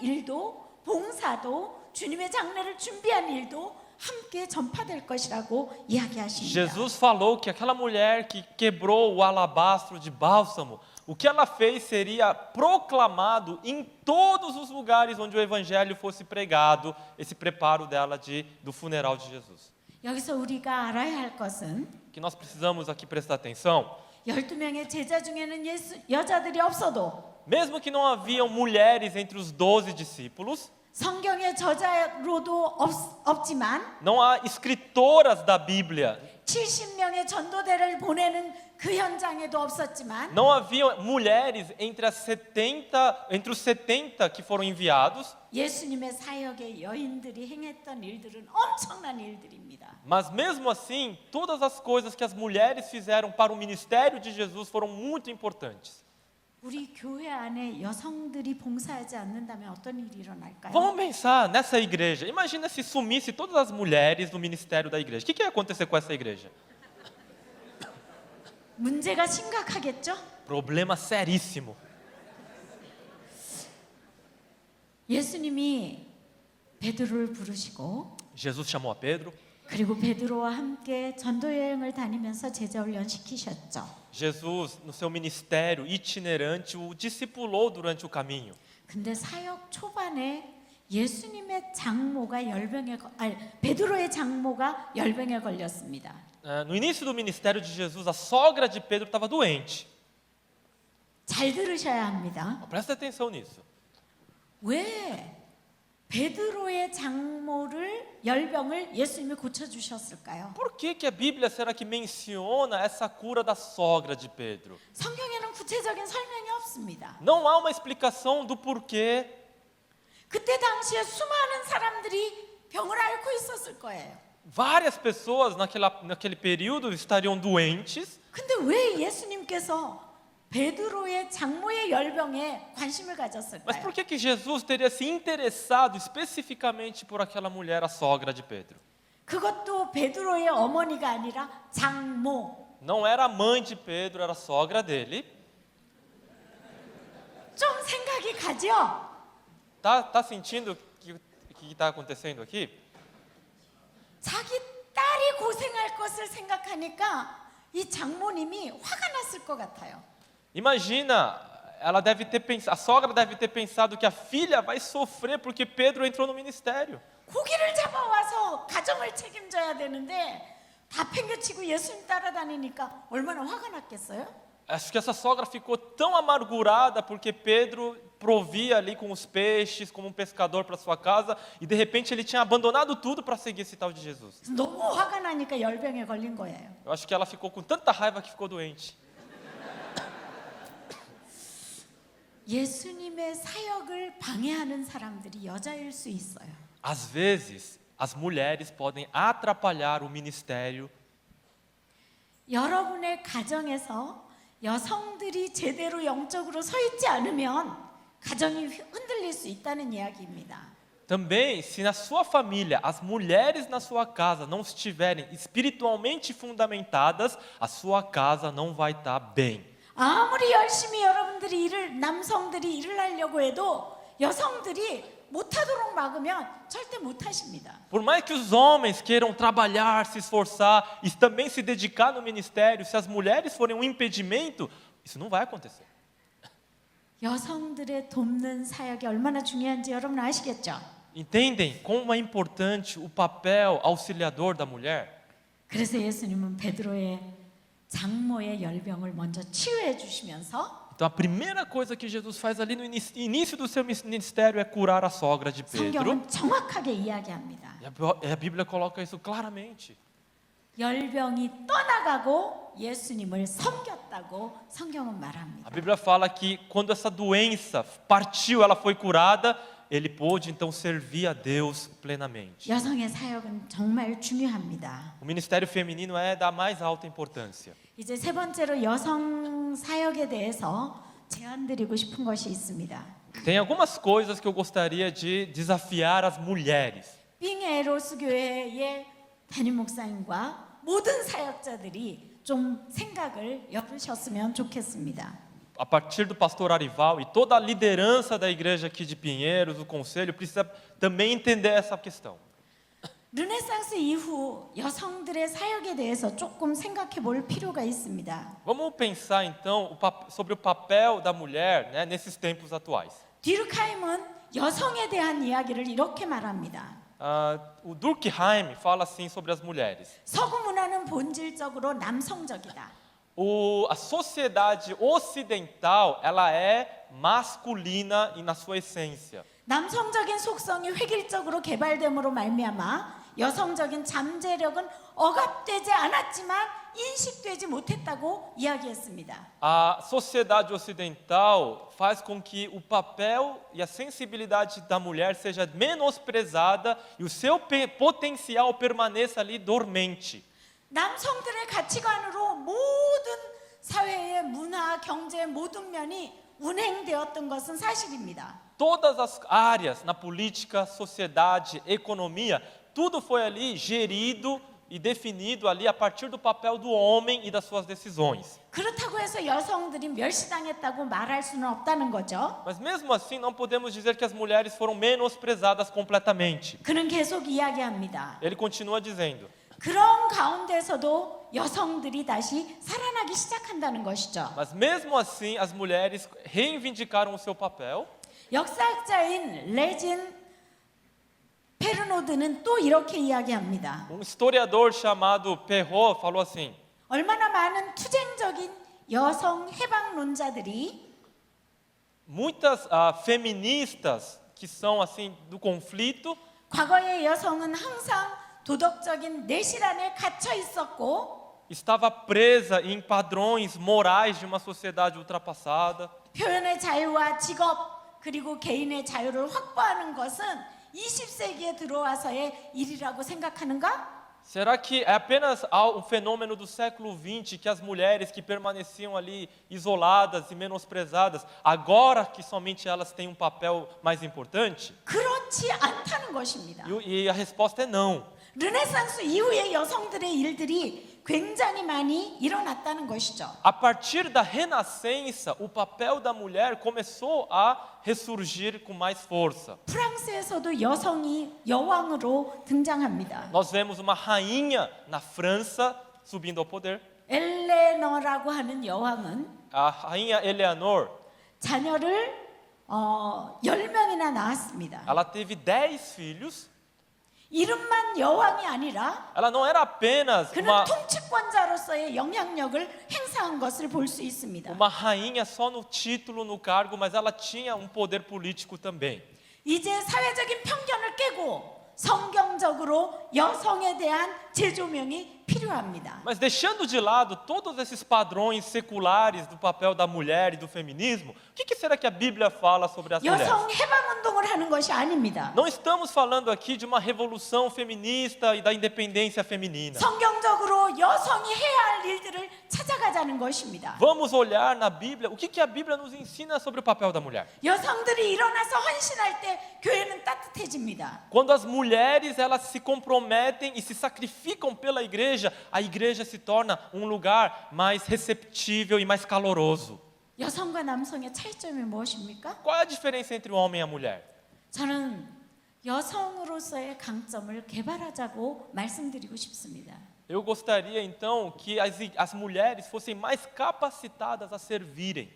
일도 봉사도 주님의 장례를 준비한 일도 함께 전파될 것이라고 이야기하십니다. Jesus falou que aquela mulher que quebrou o alabastro de bálsamo, o que ela fez seria proclamado em todos os lugares onde o evangelho fosse pregado, esse preparo dela do funeral de Jesus. 여기서 우리가 알아야 할 것은 O que nós precisamos aqui prestar atenção, 12명의 제자 중에는 여자들이 없어도 mesmo que não haviam mulheres entre os 12 discípulos, 성경의 저자로도 없지만 não há escritoras da Bíblia, 70명의 전도대를 보내는 그 현장에도 없었지만 não havia mulheres entre os 70 que foram enviados, 예수님의 사역의 여인들이 행했던 일들은 엄청난 일들입니다. mas mesmo assim, todas as coisas que as mulheres fizeram para o ministério de Jesus foram muito importantes. 우리 교회 안에 여성들이 봉사하지 않는다면 어떤 일이 일어날까요? Vamos pensar nessa igreja. Imagina se sumisse todas as mulheres do ministério da igreja. O que ia acontecer com essa igreja? 문제가 심각하겠죠? Problema seríssimo. 예수님이 베드로를 부르시고 Jesus chamou a Pedro. 그리고 베드로와 함께 전도 여행을 다니면서 제자 훈련 시키셨죠. Jesus, no seu ministério itinerante, o discipulou durante o caminho. 근데 사역 초반에 예수님의 장모가 베드로의 장모가 열병에 걸렸습니다. No início do ministério de Jesus, a sogra de Pedro estava doente. 잘 들으셔야 합니다. Presta atenção nisso. 왜 베드로의 장모를 열병을 예수님이 고쳐주셨을까요? Por que a Bíblia será que menciona essa cura da sogra de Pedro? 성경에는 구체적인 설명이 없습니다. Não há uma explicação do porquê. 그때 당시에 수많은 사람들이 병을 앓고 있었을 거예요. Várias pessoas naquele período estariam doentes. 근데 왜 예수님께서 베드로의 장모의 열병에 관심을 Mas 가졌을까요? por que Jesus teria se interessado especificamente por aquela mulher, a sogra de Pedro? 그것도 베드로의 어머니가 아니라 장모. Não era a mãe de Pedro, era a sogra dele. 좀 생각이 가죠? Tá sentindo o que está acontecendo aqui? 자기 딸이 고생할 것을 생각하니까 이 장모님이 화가 났을 것 같아요. Imagina, a sogra deve ter pensado que a filha vai sofrer porque Pedro entrou no ministério. 고기를 잡아와서 가정을 책임져야 되는데 다 팽개치고 예수님 따라다니니까 얼마나 화가 났겠어요? Acho que essa sogra ficou tão amargurada porque Pedro provia ali com os peixes, como um pescador para sua casa, e de repente ele tinha abandonado tudo para seguir esse tal de Jesus. 너무 화가 나니까 열병에 걸린 거예요. Eu acho que ela ficou com tanta raiva que ficou doente. 예수님의 사역을 방해하는 사람들이 여자일 수 있어요. Às vezes, as mulheres podem atrapalhar o ministério. 여러분의 가정에서 여성들이 제대로 영적으로 서 있지 않으면 가정이 흔들릴 수 있다는 이야기입니다. Também, se na sua família as mulheres na sua casa não estiverem espiritualmente fundamentadas, a sua casa não vai estar bem. 아무리 열심히 남성들이 일을 하려고 해도 여성들이 못하도록 막으면 절대 못하십니다. Por mais que os homens queiram trabalhar, se esforçar e também se dedicar no ministério, se as mulheres forem um impedimento, isso não vai acontecer. 여성들의 돕는 사역이 얼마나 중요한지 여러분 아시겠죠? Entendem como é importante o papel auxiliador da mulher? 그래서 예수님은 베드로의 장모의 열병을 먼저 치유해 주시면서 Então a primeira coisa que Jesus faz ali no início do seu ministério é curar a sogra de Pedro. 성경은 정확하게 이야기합니다. E a Bíblia coloca isso claramente. 열병이 떠나가고 예수님을 섬겼다고 성경은 말합니다. A Bíblia fala que quando essa doença partiu, ela foi curada, ele pôde então servir a Deus plenamente. 여성의 사역은 정말 중요합니다. O ministério feminino é da mais alta importância. 이제 세 번째로 여성 사역에 대해서 제안드리고 싶은 것이 있습니다. Tem algumas coisas que eu gostaria de desafiar as mulheres. 빙에로스 교회의 담임 목사님과 모든 사역자들이 좀 생각을 열으셨으면 좋겠습니다. a partir do pastor Arival e toda a liderança da igreja aqui de Pinheiros, o conselho, precisa também entender essa questão. 르네상스 이후 여성들의 사역에 대해서 조금 생각해 볼 필요가 있습니다. Vamos pensar então sobre o papel da mulher, né, nesses tempos atuais. 뒤르카임은 여성에 대한 이야기를 이렇게 말합니다. O Durkheim fala assim sobre as mulheres. 서구 문화는 본질적으로 남성적이다. A sociedade ocidental, ela é masculina e na sua essência. 남성적인 속성이 획일적으로 개발됨으로 말미암아 여성적인 잠재력은 억압되지 않았지만 인식되지 못했다고 이야기했습니다. A sociedade ocidental faz com que o papel e a sensibilidade da mulher seja menosprezada e o seu potencial permaneça ali dormente. 남성들의 가치관으로 모든 사회의 문화, 경제 모든 면이 운행되었던 것은 사실입니다. Todas as áreas, na política, sociedade, economia, tudo foi ali gerido e definido ali a partir do papel do homem e das suas decisões. 그렇다고 해서 여성들이 멸시당했다고 말할 수는 없다는 거죠. Mas mesmo assim, não podemos dizer que as mulheres foram menosprezadas completamente. 그는 계속 이야기합니다. Ele continua dizendo: 그런 가운데서도 여성들이 다시 살아나기 시작한다는 것이죠. mas mesmo assim, as mulheres reivindicaram o seu papel. 역사학자인 레진 페르노드는 또 이렇게 이야기합니다. Historiador chamado Perrault falou assim: 얼마나 많은 투쟁적인 여성 해방론자들이 muitas feministas que são assim do conflito, 과거의 여성은 항상 도덕적인 내실 안에 갇혀 있었고 estava presa em padrões morais de uma sociedade ultrapassada. 표현의 자유와 직업 그리고 개인의 자유를 확보하는 것은 20세기에 들어와서의 일이라고 생각하는가? Será que é apenas um fenômeno do século XX que as mulheres que permaneciam ali isoladas e menosprezadas, agora que somente elas têm um papel mais importante? 그렇지 않다는 것입니다. E a resposta é não. 르네상스 이후의 여성들의 일들이 굉장히 많이 일어났다는 것이죠. A partir da Renascença, o papel da mulher começou a ressurgir com mais força. 프랑스에서도 여성이 여왕으로 등장합니다. Nós vemos uma rainha na França subindo ao poder. 엘레너라고 하는 여왕은 A rainha Eleanor, 자녀를 10명이나 낳았습니다. ela teve 10 filhos. 이름만 여왕이 아니라 Ela não era apenas 그는 통치권자로서의 영향력을 행사한 것을 볼 수 있습니다. uma rainha só no título, no cargo, mas ela tinha um poder político também. 이제 사회적인 편견을 깨고 성경적으로 여성에 대한 재조명이 필요합니다. Mas deixando de lado todos esses padrões seculares do papel da mulher e do feminismo, o que será que a Bíblia fala sobre as mulheres? 여성 해방 운동을 하는 것이 아닙니다. Não estamos falando aqui de uma revolução feminista e da independência feminina. 성경적으로 여성이 해야 할 일들을 찾아가자는 것입니다. Vamos olhar na Bíblia o que a Bíblia nos ensina sobre o papel da mulher. 여성들이 일어나서 헌신할 때 교회는 따뜻해집니다. Quando as mulheres elas se comprometem e se sacrificam pela igreja, a igreja se torna um lugar mais receptível e mais caloroso. 여성과 남성의 차이점이 무엇입니까? Qual é a diferença entre o homem e a mulher? 저는 여성으로서의 강점을 개발하자고 말씀드리고 싶습니다. Eu gostaria então que as mulheres fossem mais capacitadas a servirem.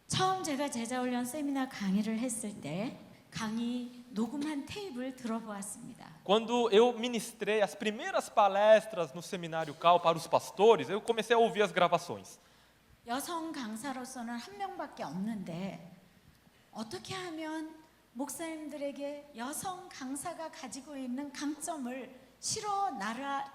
처음 제가 제자훈련 세미나 강의를 했을 때 강의 녹음한 테이프를 들어보았습니다. Quando eu ministrei as primeiras palestras no seminário CAL para os pastores, eu comecei a ouvir as gravações. 여성 강사로서는 한 명밖에 없는데 어떻게 하면 목사님들에게 여성 강사가 가지고 있는 강점을 실어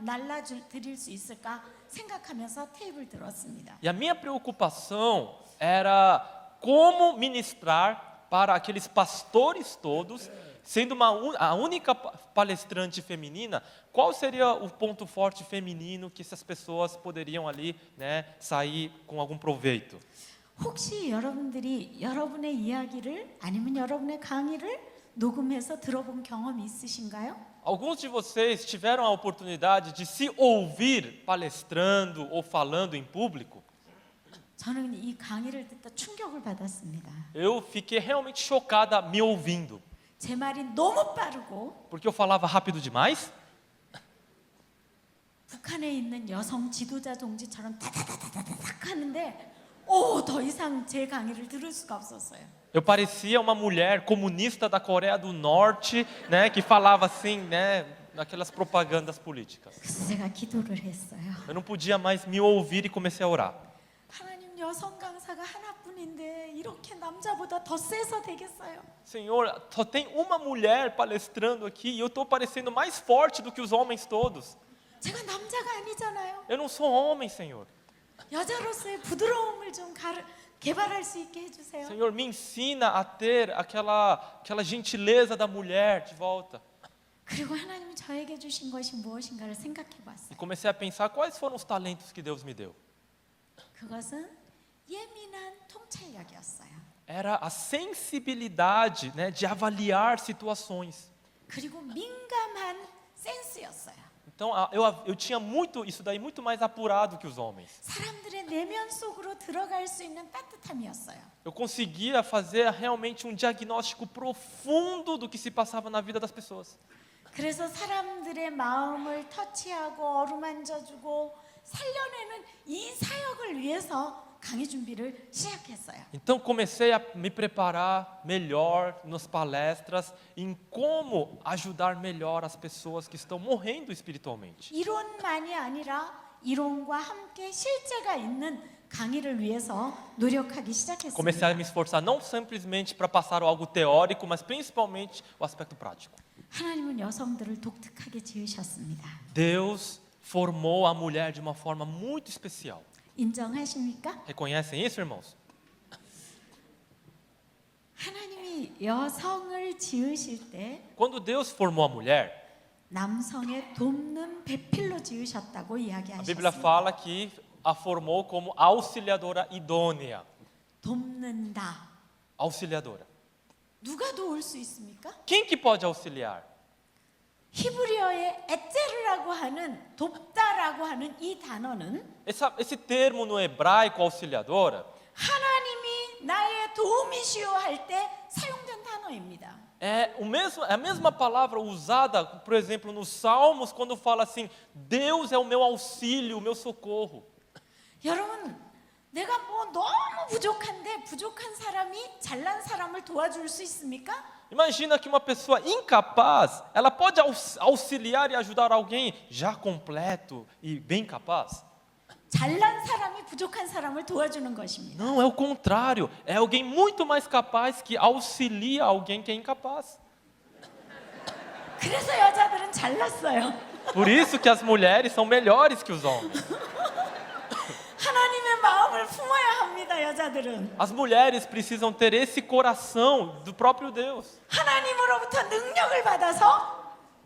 날라드릴 수 있을까 생각하면서 테이프를 들었습니다. E a minha preocupação era como ministrar para aqueles pastores todos, sendo a única palestrante feminina, qual seria o ponto forte feminino que essas pessoas poderiam ali, né, sair com algum proveito? 혹시 여러분들이 여러분의 이야기를 아니면 여러분의 강의를 녹음해서 들어본 경험이 있으신가요? Alguns de vocês tiveram a oportunidade de se ouvir palestrando ou falando em público? 저는 이 강의를 듣다 충격을 받았습니다. Eu fiquei realmente chocada me ouvindo, 제 말이 너무 빠르고 porque eu falava rápido demais. 북한에 있는 여성 지도자 동지처럼 다다다다다닥 하는데 더 이상 제 강의를 들을 수가 없었어요. Eu parecia uma mulher comunista da Coreia do Norte, né, que falava assim, né, naquelas propagandas políticas. 그래서 제가 기도를 했어요. Eu não podia mais me ouvir e comecei a orar. 하나님, 여성 강사가 하나뿐인데 이렇게 남자보다 더 세서 되겠어요? Senhor, só tem uma mulher palestrando aqui e eu estou parecendo mais forte do que os homens todos. 제가 남자가 아니잖아요. Eu não sou homem, Senhor. 여자로서의 부드러움을 좀 개발할 수 있게 해주세요. Senhor, me ensina a ter aquela gentileza da mulher de volta. 그리고 하나님이 저에게 주신 것이 무엇인가를 생각해 E 봤어요. comecei a pensar quais foram os talentos que Deus me deu. 그것은 예민한 통찰력이었어요. Era a sensibilidade, né, de avaliar situações. 그리고 민감한 센스였어요. Então, eu tinha isso daí muito mais apurado que os homens. 사람들의 내면 속으로 들어갈 수 있는 따뜻함이었어요. Eu conseguia fazer realmente um diagnóstico profundo do que se passava na vida das pessoas. 그래서 사람들의 마음을 터치하고 어루만져주고 살려내는 이 사역을 위해서 강의 준비를 시작했어요. Então comecei a me preparar melhor nas palestras em como ajudar melhor as pessoas que estão morrendo espiritualmente. 이론만이 아니라 이론과 함께 실제가 있는 강의를 위해서 노력하기 시작했습니다. Comecei a me esforçar não simplesmente para passar algo teórico, mas principalmente o aspecto prático. 하나님은 여성들을 독특하게 지으셨습니다. Deus formou a mulher de uma forma muito especial. 인정하십니까? Reconhecem isso, irmãos? 하나님이 여성을 지으실 때 Quando Deus formou a mulher, 남성의 돕는 배필로 지으셨다고 a Bíblia 이야기하셨습니다. fala que a formou como auxiliadora idônea. 돕는다. Auxiliadora. 누가 도울 수 있습니까? Quem que pode auxiliar? 히브리어의 에체르라고 하는 돕다라고 하는 이 단어는 Esse termo no hebraico, auxiliadora, 하나님이 나의 도움이시오 할 때 사용된 단어입니다. é a mesma palavra usada, por exemplo, nos Salmos, quando fala assim, Deus é o meu auxílio, o meu socorro. 여러분, 내가 너무 부족한데 부족한 사람이 잘난 사람을 도와줄 수 있습니까? Imagina que uma pessoa incapaz, ela pode auxiliar e ajudar alguém já completo e bem capaz? 잘난 사람이 부족한 사람을 도와주는 것입니다. Não, é o contrário. É alguém muito mais capaz que auxilia alguém que é incapaz. 그래서 여자들은 잘났어요. Por isso que as mulheres são melhores que os homens. 하나님의 마음을 품어야 합니다, 여자들은. As mulheres precisam ter esse coração do próprio Deus. 하나님으로부터 능력을 받아서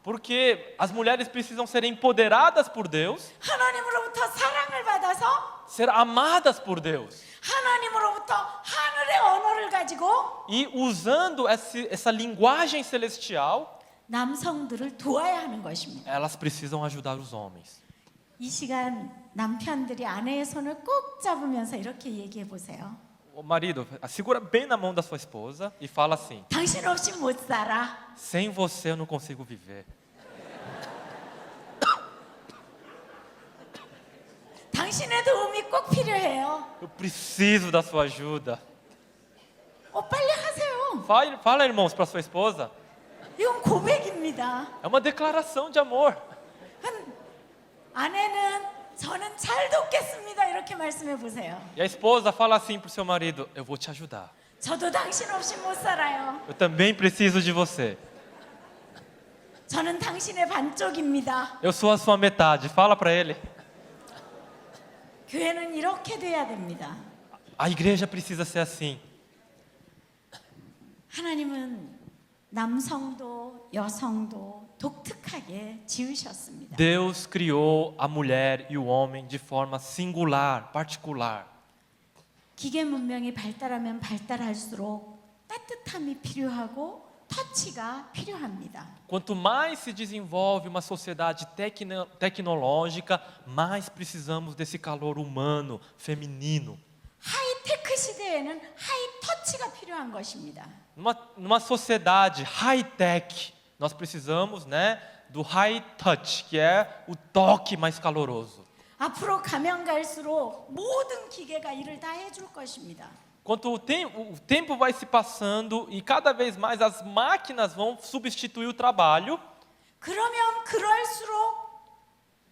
Porque as mulheres precisam ser empoderadas por Deus, 하나님으로부터 사랑을 받아서 ser amadas por Deus. 하나님으로부터 하늘의 언어를 가지고 E usando essa linguagem celestial, 남성들을 도와야 하는 것입니다. elas precisam ajudar os homens. 이 시간 남편들이 아내의 손을 꼭 잡으면서 이렇게 얘기해 보세요. O marido, segura bem na mão da sua esposa e fala assim: 당신 없이 못 살아. sem você eu não consigo viver. 당신의 도움이 꼭 필요해요. Eu preciso da sua ajuda. 빨리 하세요. Fala, irmãos, para sua esposa. 이건 고백입니다. É uma declaração de amor. 아내는 저는 잘 돕겠습니다. 이렇게 말씀해 보세요. E a esposa fala assim para o seu marido: eu vou te ajudar. 저도 당신 없이 못 살아요. Eu também preciso de você. 저는 당신의 반쪽입니다. Eu sou a sua metade. Fala para ele. 교회는 이렇게 돼야 됩니다. A igreja precisa ser assim. 하나님은 남성도 여성도 독특하게 지으셨습니다. Deus criou a mulher e o homem de forma singular, particular. 기계 문명이 발달하면 발달할수록 따뜻함이 필요하고 터치가 필요합니다. Quanto mais se desenvolve uma sociedade tecnológica, mais precisamos desse calor humano, feminino. 시대에는 하이터치가 필요한 것입니다. Numa sociedade high-tech, nós precisamos, né, do high touch, que é o toque mais caloroso. 앞으로 가면 갈수록 모든 기계가 일을 다 해줄 것입니다. Quanto o tempo vai se passando e cada vez mais as máquinas vão substituir o trabalho, 그러면 그럴수록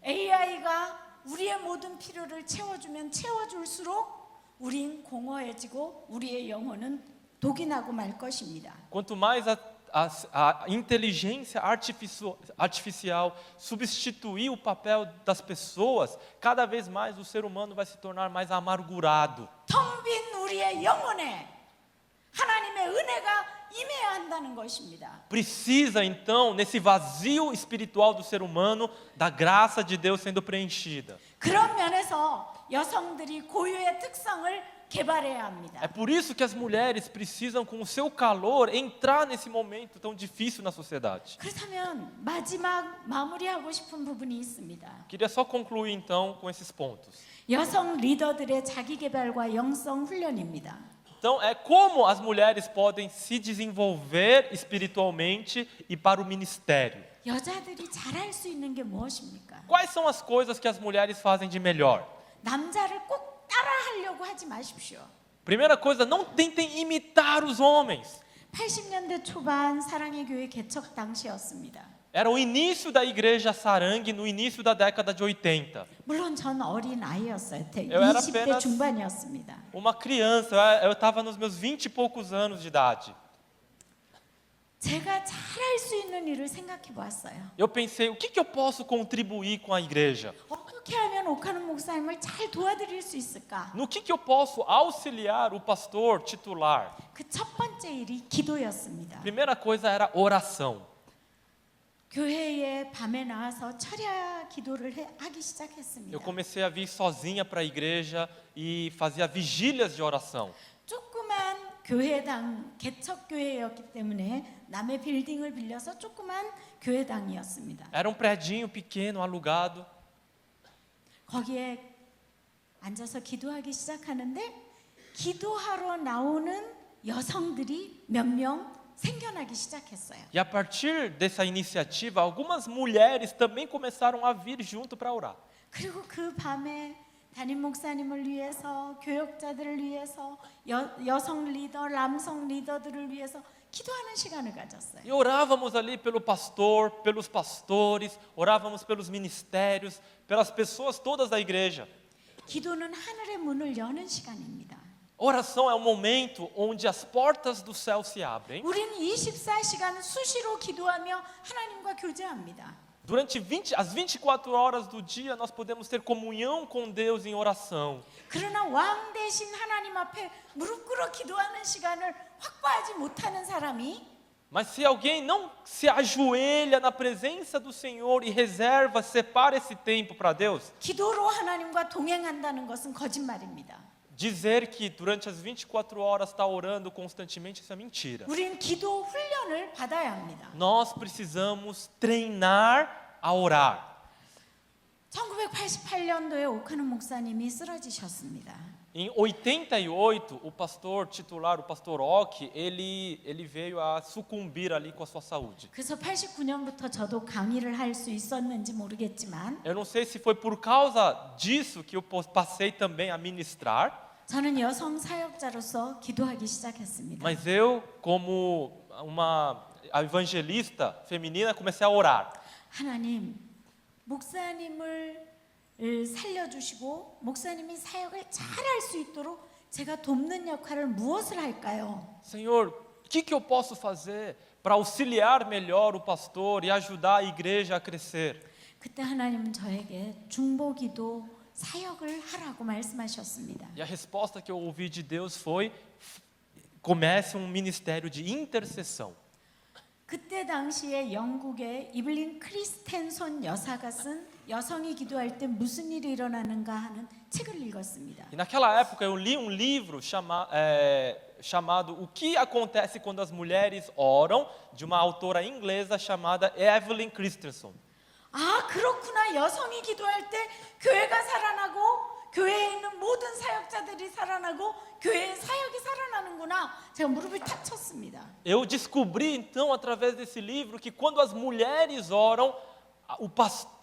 AI가 우리의 모든 필요를 채워줄수록 우린 공허해지고 우리의 영혼은 독이 나고 말 것입니다. quanto mais a inteligência artificial substituir o papel das pessoas, cada vez mais o ser humano vai se tornar mais amargurado. 텅 빈 우리의 영혼에 하나님의 은혜가 임해야 한다는 것입니다. Precisa então, nesse vazio espiritual do ser humano, da graça de Deus sendo preenchida. 그런 면에서 여성들이 고유의 특성을 개발해야 합니다. É por isso que as mulheres precisam, com o seu calor, entrar nesse momento tão difícil na sociedade. 그렇다면 마지막 마무리하고 싶은 부분이 있습니다. Queria só concluir então com esses pontos. 여성 리더들의 자기 개발과 영성 훈련입니다. Então, é como as mulheres podem se desenvolver espiritualmente e para o ministério. 여자들이 잘할 수 있는 게 무엇입니까? Quais são as coisas que as mulheres fazem de melhor? 남자를 꼭 따라하려고 하지 마십시오. Primeira coisa, não tentem imitar os homens. 80년대 초반 사랑의 교회 개척 당시였습니다. Era o início da igreja Sarangue no início da década de 80. 물론 전 어린 아이였어요. Eu era 20대 apenas 중반이었습니다. uma criança, eu estava nos meus 20 e poucos anos de idade. 제가 잘할 수 있는 일을 생각해 보았어요. Eu pensei, o que eu posso contribuir com a igreja? 어떻게 하면 오카는 목사님을 잘 도와드릴 수 있을까? No que eu posso auxiliar o pastor titular? 그 첫 번째 일이 기도였습니다. Primeira coisa era oração. 교회에 밤에 나와서 철야 기도를 하기 시작했습니다. Eu comecei a vir sozinha para a igreja e fazia vigílias de oração. 조그만 교회당 개척 교회였기 때문에 남의 빌딩을 빌려서 조그만 교회당이었습니다. Era um predinho pequeno, alugado. 거기에 앉아서 기도하기 시작하는데 기도하러 나오는 여성들이 몇 명 생겨나기 시작했어요. E a partir dessa iniciativa, algumas mulheres também começaram a vir junto para orar. 그리고 그 밤에 담임 목사님을 위해서 교역자들을 위해서 여성 리더, 남성 리더들을 위해서 기도하는 시간을 가졌어요. E orávamos ali pelo pastor, pelos pastores, orávamos pelos ministérios, pelas pessoas todas da igreja. 기도는 하늘의 문을 여는 시간입니다. Oração é um momento onde as portas do céu se abrem. 우리는 24시간 수시로 기도하며 하나님과 교제합니다. Durante as 24 horas do dia, nós podemos ter comunhão com Deus em oração. 그러나 왕 대신 하나님 앞에 무릎 꿇어 기도하는 시간을 확보하지 못하는 사람이 Mas se alguém não se ajoelha na presença do Senhor e reserva, separa esse tempo para Deus, 기도로 하나님과 동행한다는 것은 거짓말입니다. dizer que durante as 24 horas está orando constantemente, isso é mentira. 우리는 기도 훈련을 받아야 합니다. Nós precisamos treinar a orar. 1988년도에 오카는 목사님이 쓰러지셨습니다. Em 88, o pastor titular, o pastor Ock, ele veio a sucumbir ali com a sua saúde. 그래서 89년부터 저도 강의를 할 수 있었는지 모르겠지만 Eu não sei se foi por causa disso que eu passei também a ministrar, 저는 여성 사역자로서 기도하기 시작했습니다. mas eu, como uma evangelista feminina, comecei a orar. 하나님, 목사님을 살려주시고 목사님이 사역을 잘할 수 있도록 제가 돕는 역할을 무엇을 할까요? Senhor, o que eu posso fazer para auxiliar melhor o pastor e ajudar a igreja a crescer? 그때 하나님은 저에게 중보기도 사역을 하라고 말씀하셨습니다. E a resposta que eu ouvi de Deus foi: comece um ministério de intercessão. 그때 당시에 영국의 이블린 크리스텐손 여사가 쓴 여성이 기도할 때 무슨 일이 일어나는가 하는 책을 읽었습니다. E naquela época eu li um livro chamado O que acontece quando as mulheres oram, de uma autora inglesa chamada Evelyn Christensen. 아, 그렇구나. 여성이 기도할 때 교회가 살아나고 교회에 있는 모든 사역자들이 살아나고 교회의 사역이 살아나는구나. 제가 무릎을 탁 쳤습니다. Eu descobri então através desse livro que quando as mulheres oram,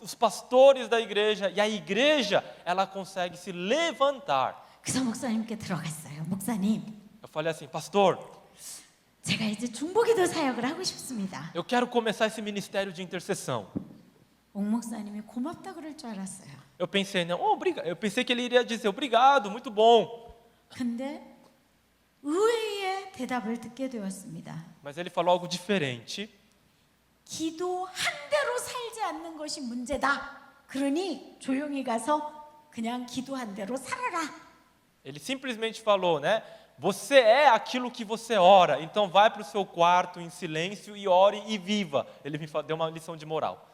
os pastores da igreja e a igreja, ela consegue se levantar. 그래서 목사님께 들어갔어요. 목사님, Eu falei assim, pastor, 제가 이제 중보기도 사역을 하고 싶습니다. eu quero começar esse ministério de intercessão. 옥 목사님이 고맙다 그럴 줄 알았어요. Eu pensei, não, obrigado. Eu pensei que ele iria dizer obrigado, muito bom. 근데 의외의 대답을 듣게 되었습니다. Mas ele falou algo diferente. 기도 한 대로 살지 않는 것이 문제다. 그러니 조용히 가서 그냥 기도 한 대로 살아라. Ele simplesmente falou, né? Você é aquilo que você ora, então vai para o seu quarto em silêncio e ore e viva. Ele me deu uma lição de moral.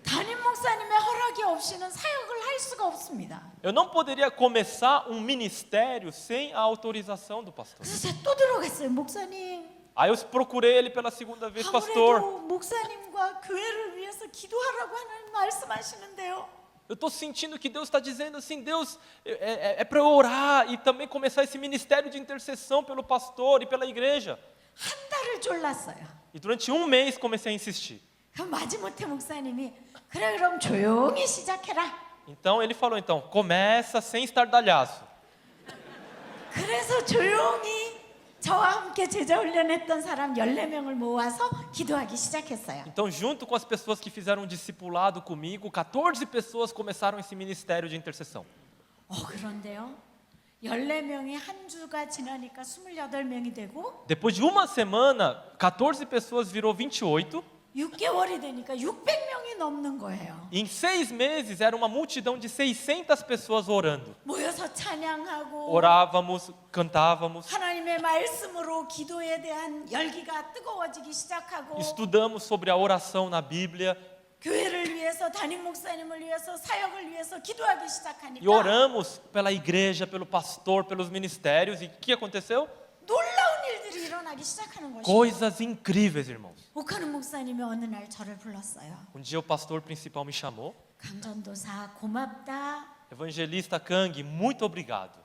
담임 목사님의 허락이 없이는 사역을 할 수가 없습니다. Eu não poderia começar um ministério sem a autorização do pastor. 그래서 제가 또 들어갔어요. 목사님, Aí eu procurei ele pela segunda vez, pastor. 아무래도 목사님과 교회를 위해서 기도하라고 하나님 말씀하시는데요. Eu estou sentindo que Deus está dizendo assim, Deus, é para eu orar e também começar esse ministério de intercessão pelo pastor e pela igreja. 한 달을 졸랐어요. E durante um mês comecei a insistir. 그럼 마지못해 목사님이 그래 그럼 조용히 시작해라. Então ele falou, então, começa sem estardalhaço. 그래서 조용히 저와 함께 제자 훈련했던 사람 14명을 모아서 기도하기 시작했어요. Então, junto com as pessoas que fizeram um discipulado comigo, 14 pessoas começaram esse ministério de intercessão. 그런데요. 14명이 한 주가 지나니까 28명이 되고 Depois de uma semana, 14 pessoas virou 28. 6개월이 되니까 600명이 넘는 거예요. E em 6 meses, era uma multidão de 600 pessoas orando. 모여서 찬양하고 Orávamos, cantávamos, 하나님의 말씀으로 기도에 대한 열기가 뜨거워지기 시작하고 estudamos sobre a oração na Bíblia 교회를 위해서 담임 목사님을 위해서 사역을 위해서 기도하기 e 시작하니까 oramos pela igreja, pelo pastor, pelos ministérios. E o que aconteceu? 놀라운 일들이 일어나기 시작하는 것이죠. Coisas incríveis, irmãos. 옥하는 목사님이 어느 날 저를 불렀어요. Um dia o pastor principal me chamou. 강전도사 고맙다. Evangelista Kang, muito obrigado.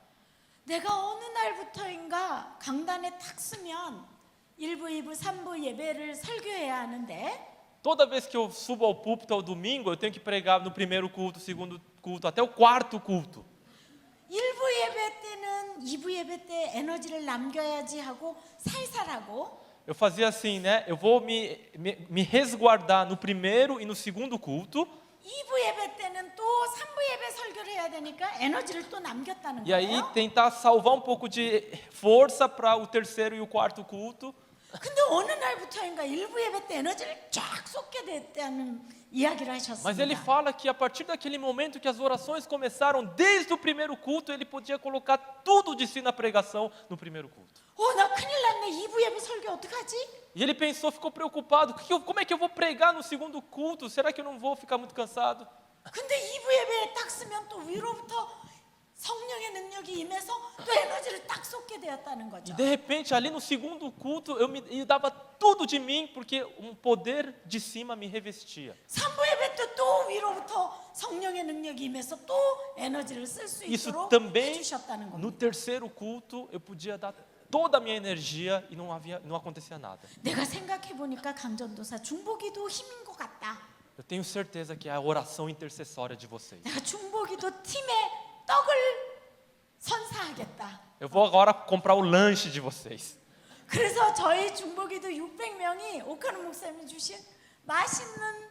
내가 어느 날부터인가 강단에 탁 쓰면 1부, 2부, 3부 예배를 설교해야 하는데 Toda vez que eu subo ao púlpito ao domingo, eu tenho que pregar no primeiro culto, segundo culto, até o quarto culto. 1부 예배 때는 2부 예배 때 에너지를 남겨야지 하고 살살하고 Eu fazia assim, né? Eu vou me resguardar no primeiro e no segundo culto. 2부 예배 때는 또 3부 예배 설교를 해야 되니까 에너지를 또 남겼다는 E aí 거예요. tentar salvar um pouco de força para o terceiro e o quarto culto. 근데 어느 날부터인가 1부 예배 때 에너지를 쫙 쏟게 됐다는 이야기를 Mas ele 하셨습니다. fala que a partir daquele momento que as orações começaram, desde o primeiro culto, ele podia colocar tudo de si na pregação no primeiro culto. 나 큰일 났네. 2부 예배 설교 어떡하지? E ele pensou, ficou preocupado, como é que eu vou pregar no segundo culto? Será que eu não vou ficar muito cansado? 근데 2부 예배에 딱 쓰면 또 위로부터 성령의 능력이 임해서 또 에너지를 딱 쏟게 되었다는 E 거죠. de repente, ali no segundo culto, eu dava tudo de mim, porque um poder de cima me revestia. 3부 예배 때 또 위로부터 성령의 능력이 임해서 또 에너지를 쓸 수 Isso 있도록 também, 해주셨다는 no 겁니다. terceiro culto, eu podia dar toda a minha energia e não acontecia nada. 내가 생각해 보니까 강전도사 중보기도 힘인 것 같다. Eu tenho certeza que é a oração intercessória de vocês. 내가 중보기도 팀에 떡을 선사하겠다. Eu vou agora comprar o lanche de vocês. 그래서 저희 중보기도 600명이 오카노 목사님이 주신 맛있는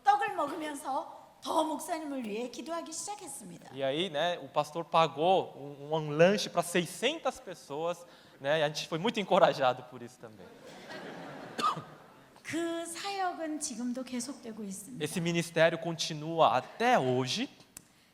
떡을 먹으면서 더 목사님을 위해 기도하기 시작했습니다. E aí, né, o pastor pagou um lanche para 600 pessoas, né? E a gente foi muito encorajado por isso também. 그 사역은 지금도 계속되고 있습니다. Esse ministério continua até hoje.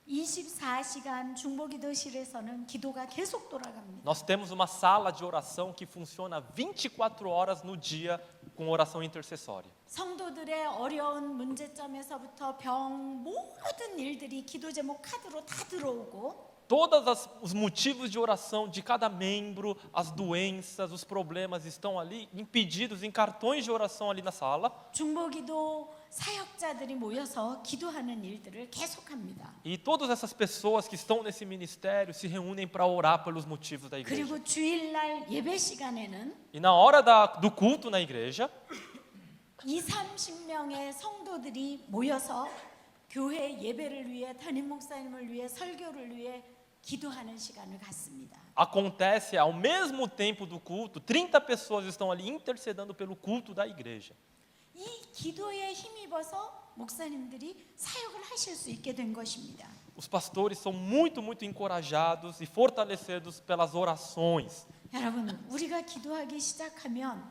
24시간 중보기도실에서는 기도가 계속 돌아갑니다. Nós temos uma sala de oração que funciona 24 horas no dia com oração intercessória. 성도들의 어려운 문제점에서부터 병 모든 일들이 기도 제목 카드로 다 들어오고 todos os motivos de oração de cada membro, as doenças, os problemas estão ali impedidos em cartões de oração ali na sala. 중보기도 사역자들이 모여서 기도하는 일들을 계속합니다. E todas essas pessoas que estão nesse ministério se reúnem para orar pelos motivos da igreja. 그리고 주일날 예배 시간에는 E na hora do culto na igreja, 20-30명의 성도들이 모여서 교회 예배를 위해 담임 목사님을 위해 설교를 위해 기도하는 시간을 갖습니다. acontece ao mesmo tempo do culto, 30 pessoas estão ali intercedendo pelo culto da igreja. 이 기도에 힘입어서 목사님들이 사역을 하실 수 있게 된 것입니다. Os pastores são muito encorajados e fortalecidos pelas orações. 여러분, 우리가 기도하기 시작하면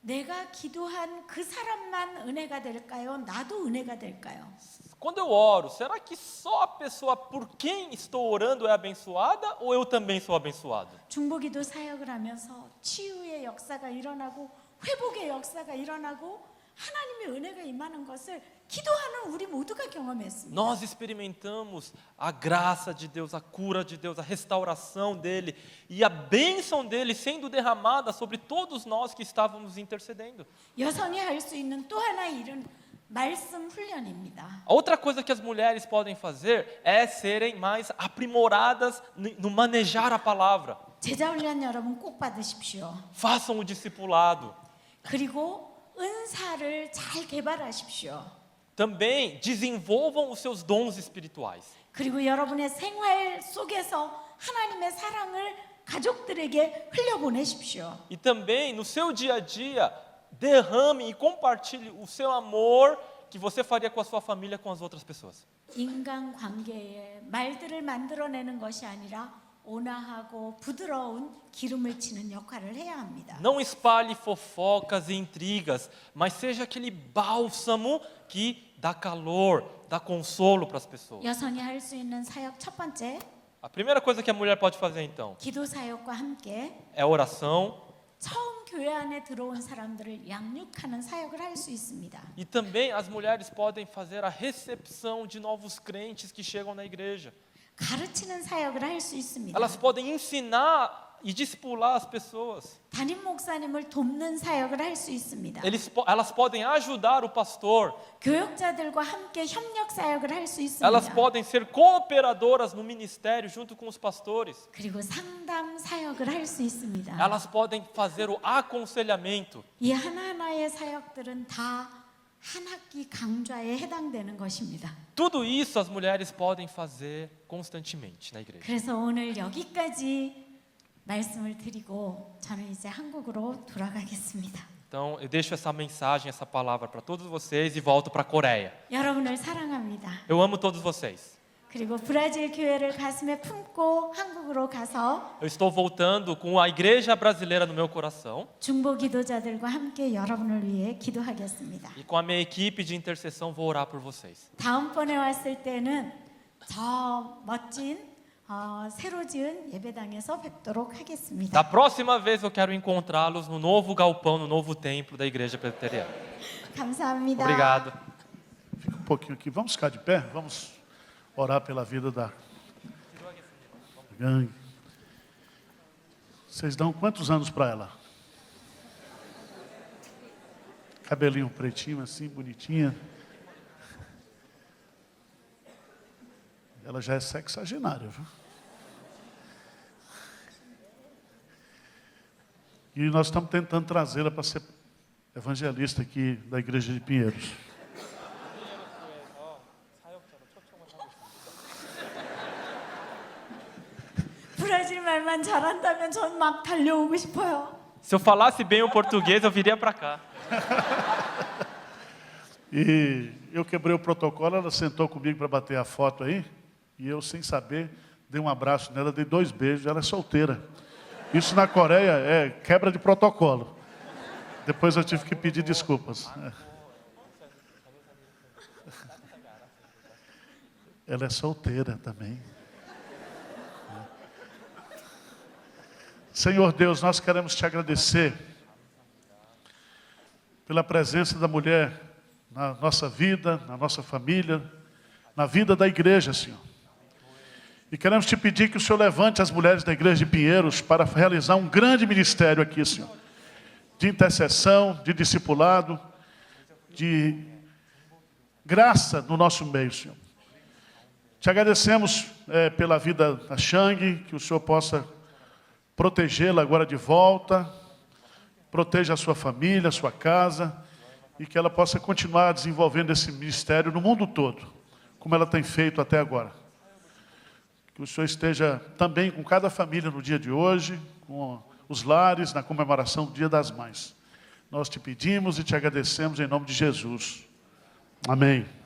내가 기도한 그 사람만 은혜가 될까요? 나도 은혜가 될까요? Quando eu oro, será que só a pessoa por quem estou orando é abençoada ou eu também sou abençoado? 중보기도 사역을 하면서 치유의 역사가 일어나고 회복의 역사가 일어나고 하나님의 은혜가 임하는 것을 기도하는 우리 모두가 경험했습니다. Nós experimentamos a graça de Deus, a cura de Deus, a restauração dele e a bênção dele sendo derramada sobre todos nós que estávamos intercedendo. 여성이 할 수 있는 또 하나의 일은 말씀 훈련입니다. A outra coisa que as mulheres podem fazer é serem mais aprimoradas no manejar a palavra. 제자 훈련 여러분 꼭 받으십시오. Façam o discipulado. 그리고 은사를 잘 개발하십시오. Também desenvolvam os seus dons espirituais. 그리고 여러분의 생활 속에서 하나님의 사랑을 가족들에게 흘려보내십시오. E também no seu dia a dia, derrame e compartilhe o seu amor que você faria com a sua família com as outras pessoas. 인간 관계에 말들을 만들어내는 것이 아니라 온화하고 부드러운 기름을 치는 역할을 해야 합니다. Não espalhe fofocas e intrigas, mas seja aquele bálsamo que dá calor, dá consolo para as pessoas. 여성이 할 수 있는 사역 첫 번째, A primeira coisa que a mulher pode fazer então 기도 사역과 함께 é oração 처음 교회 안에 들어온 사람들을 양육하는 사역을 할 수 있습니다. e também as mulheres podem fazer a recepção de novos crentes que chegam na igreja. 가르치는 사역을 할 수 있습니다. Elas podem ensinar e discipular as pessoas. 담임 목사님을 돕는 사역을 할 수 있습니다. Elas podem ajudar o pastor. 교역자들과 함께 협력 사역을 할 수 Elas 있습니다. podem ser cooperadoras no ministério junto com os pastores. 그리고 상담 사역을 할 수 있습니다. Elas podem fazer o aconselhamento. 이 하나하나의 사역들은 다 한 학기 강좌에 해당되는 것입니다. Tudo isso as mulheres podem fazer constantemente na igreja. 그래서 오늘 여기까지 말씀을 드리고 저는 이제 한국으로 돌아가겠습니다. Então, eu deixo essa mensagem, essa palavra para todos vocês e volto para a Coreia. 여러분을 사랑합니다. Eu amo todos vocês. 그리고 브라질 교회를 가슴에 품고 한국으로 가서 Eu estou voltando com a igreja brasileira no meu coração 중보 기도자들과 함께 여러분을 위해 기도하겠습니다. e com a minha equipe de intercessão vou orar por vocês. 다음번에 왔을 때는 저 멋진 새로 지은 예배당에서 뵙도록 하겠습니다. Da próxima vez eu quero encontrá-los no novo galpão, no novo templo da igreja presbiteriana. 감사합니다. Obrigado. Fica um pouquinho aqui. Vamos ficar de pé? Vamos orar pela vida da gangue. Vocês dão quantos anos para ela? Cabelinho pretinho assim, bonitinha. Ela já é sexagenária, viu? E nós estamos tentando trazê-la para ser evangelista aqui da igreja de Pinheiros. 브라질 말만 잘한다면 전 막 달려오고 싶어요. Se eu falasse bem o português, eu viria para cá. E eu quebrei o protocolo, ela sentou comigo para bater a foto aí, e eu, sem saber, dei um abraço nela, dei 2 beijos, ela é solteira. Isso na Coreia é quebra de protocolo. Depois eu tive que pedir desculpas. Ela é solteira também. Senhor Deus, nós queremos te agradecer pela presença da mulher na nossa vida, na nossa família, na vida da igreja, Senhor. E queremos te pedir que o Senhor levante as mulheres da igreja de Pinheiros para realizar um grande ministério aqui, Senhor. De intercessão, de discipulado, de graça no nosso meio, Senhor. Te agradecemos pela vida da Shang, que o Senhor possa protegê-la agora de volta, proteja a sua família, a sua casa, e que ela possa continuar desenvolvendo esse ministério no mundo todo, como ela tem feito até agora. Que o Senhor esteja também com cada família no dia de hoje, com os lares, na comemoração do Dia das Mães. Nós te pedimos e te agradecemos em nome de Jesus. Amém.